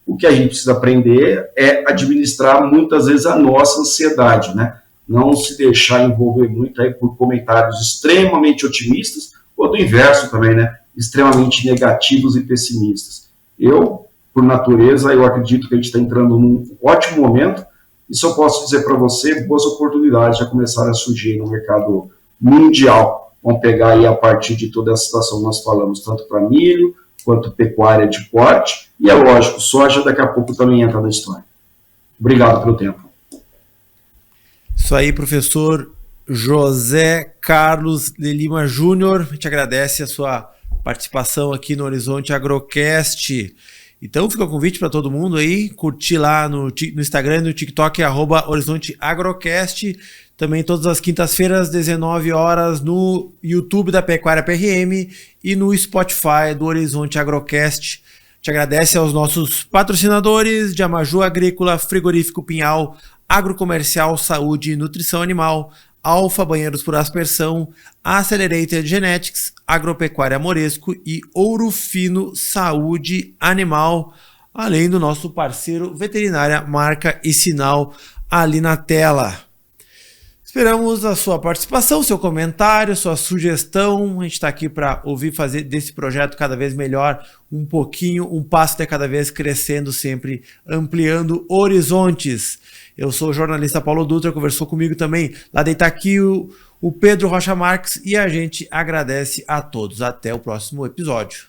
O que a gente precisa aprender é administrar muitas vezes a nossa ansiedade, né? Não se deixar envolver muito aí por comentários extremamente otimistas ou do inverso também, né? Extremamente negativos e pessimistas. Eu, por natureza, eu acredito que a gente está entrando num ótimo momento. Isso eu posso dizer para você, boas oportunidades já começaram a surgir no mercado mundial. Vamos pegar aí a partir de toda essa situação que nós falamos, tanto para milho, quanto pecuária de corte, e é lógico, soja daqui a pouco também entra na história. Obrigado pelo tempo. Isso aí, professor José Carlos de Lima Júnior, a gente agradece a sua participação aqui no Horizonte Agrocast. Então fica o convite para todo mundo aí, curtir lá no Instagram e no TikTok, @Horizonte Agrocast. Também todas as quintas-feiras, 19 horas, no YouTube da Pecuária PRM e no Spotify do Horizonte Agrocast. Te agradece aos nossos patrocinadores de Amaju Agrícola, Frigorífico Pinhal, Agrocomercial, Saúde e Nutrição Animal, Alfa Banheiros por Aspersão, Accelerated Genetics, Agropecuária Moresco e Ouro Fino Saúde Animal, além do nosso parceiro Veterinária Marca e Sinal ali na tela. Esperamos a sua participação, seu comentário, sua sugestão. A gente está aqui para ouvir fazer desse projeto cada vez melhor, um pouquinho, um passo de cada vez crescendo, sempre ampliando horizontes. Eu sou o jornalista Paulo Dutra, conversou comigo também lá de Itaqui o Pedro Rocha Marques e a gente agradece a todos. Até o próximo episódio.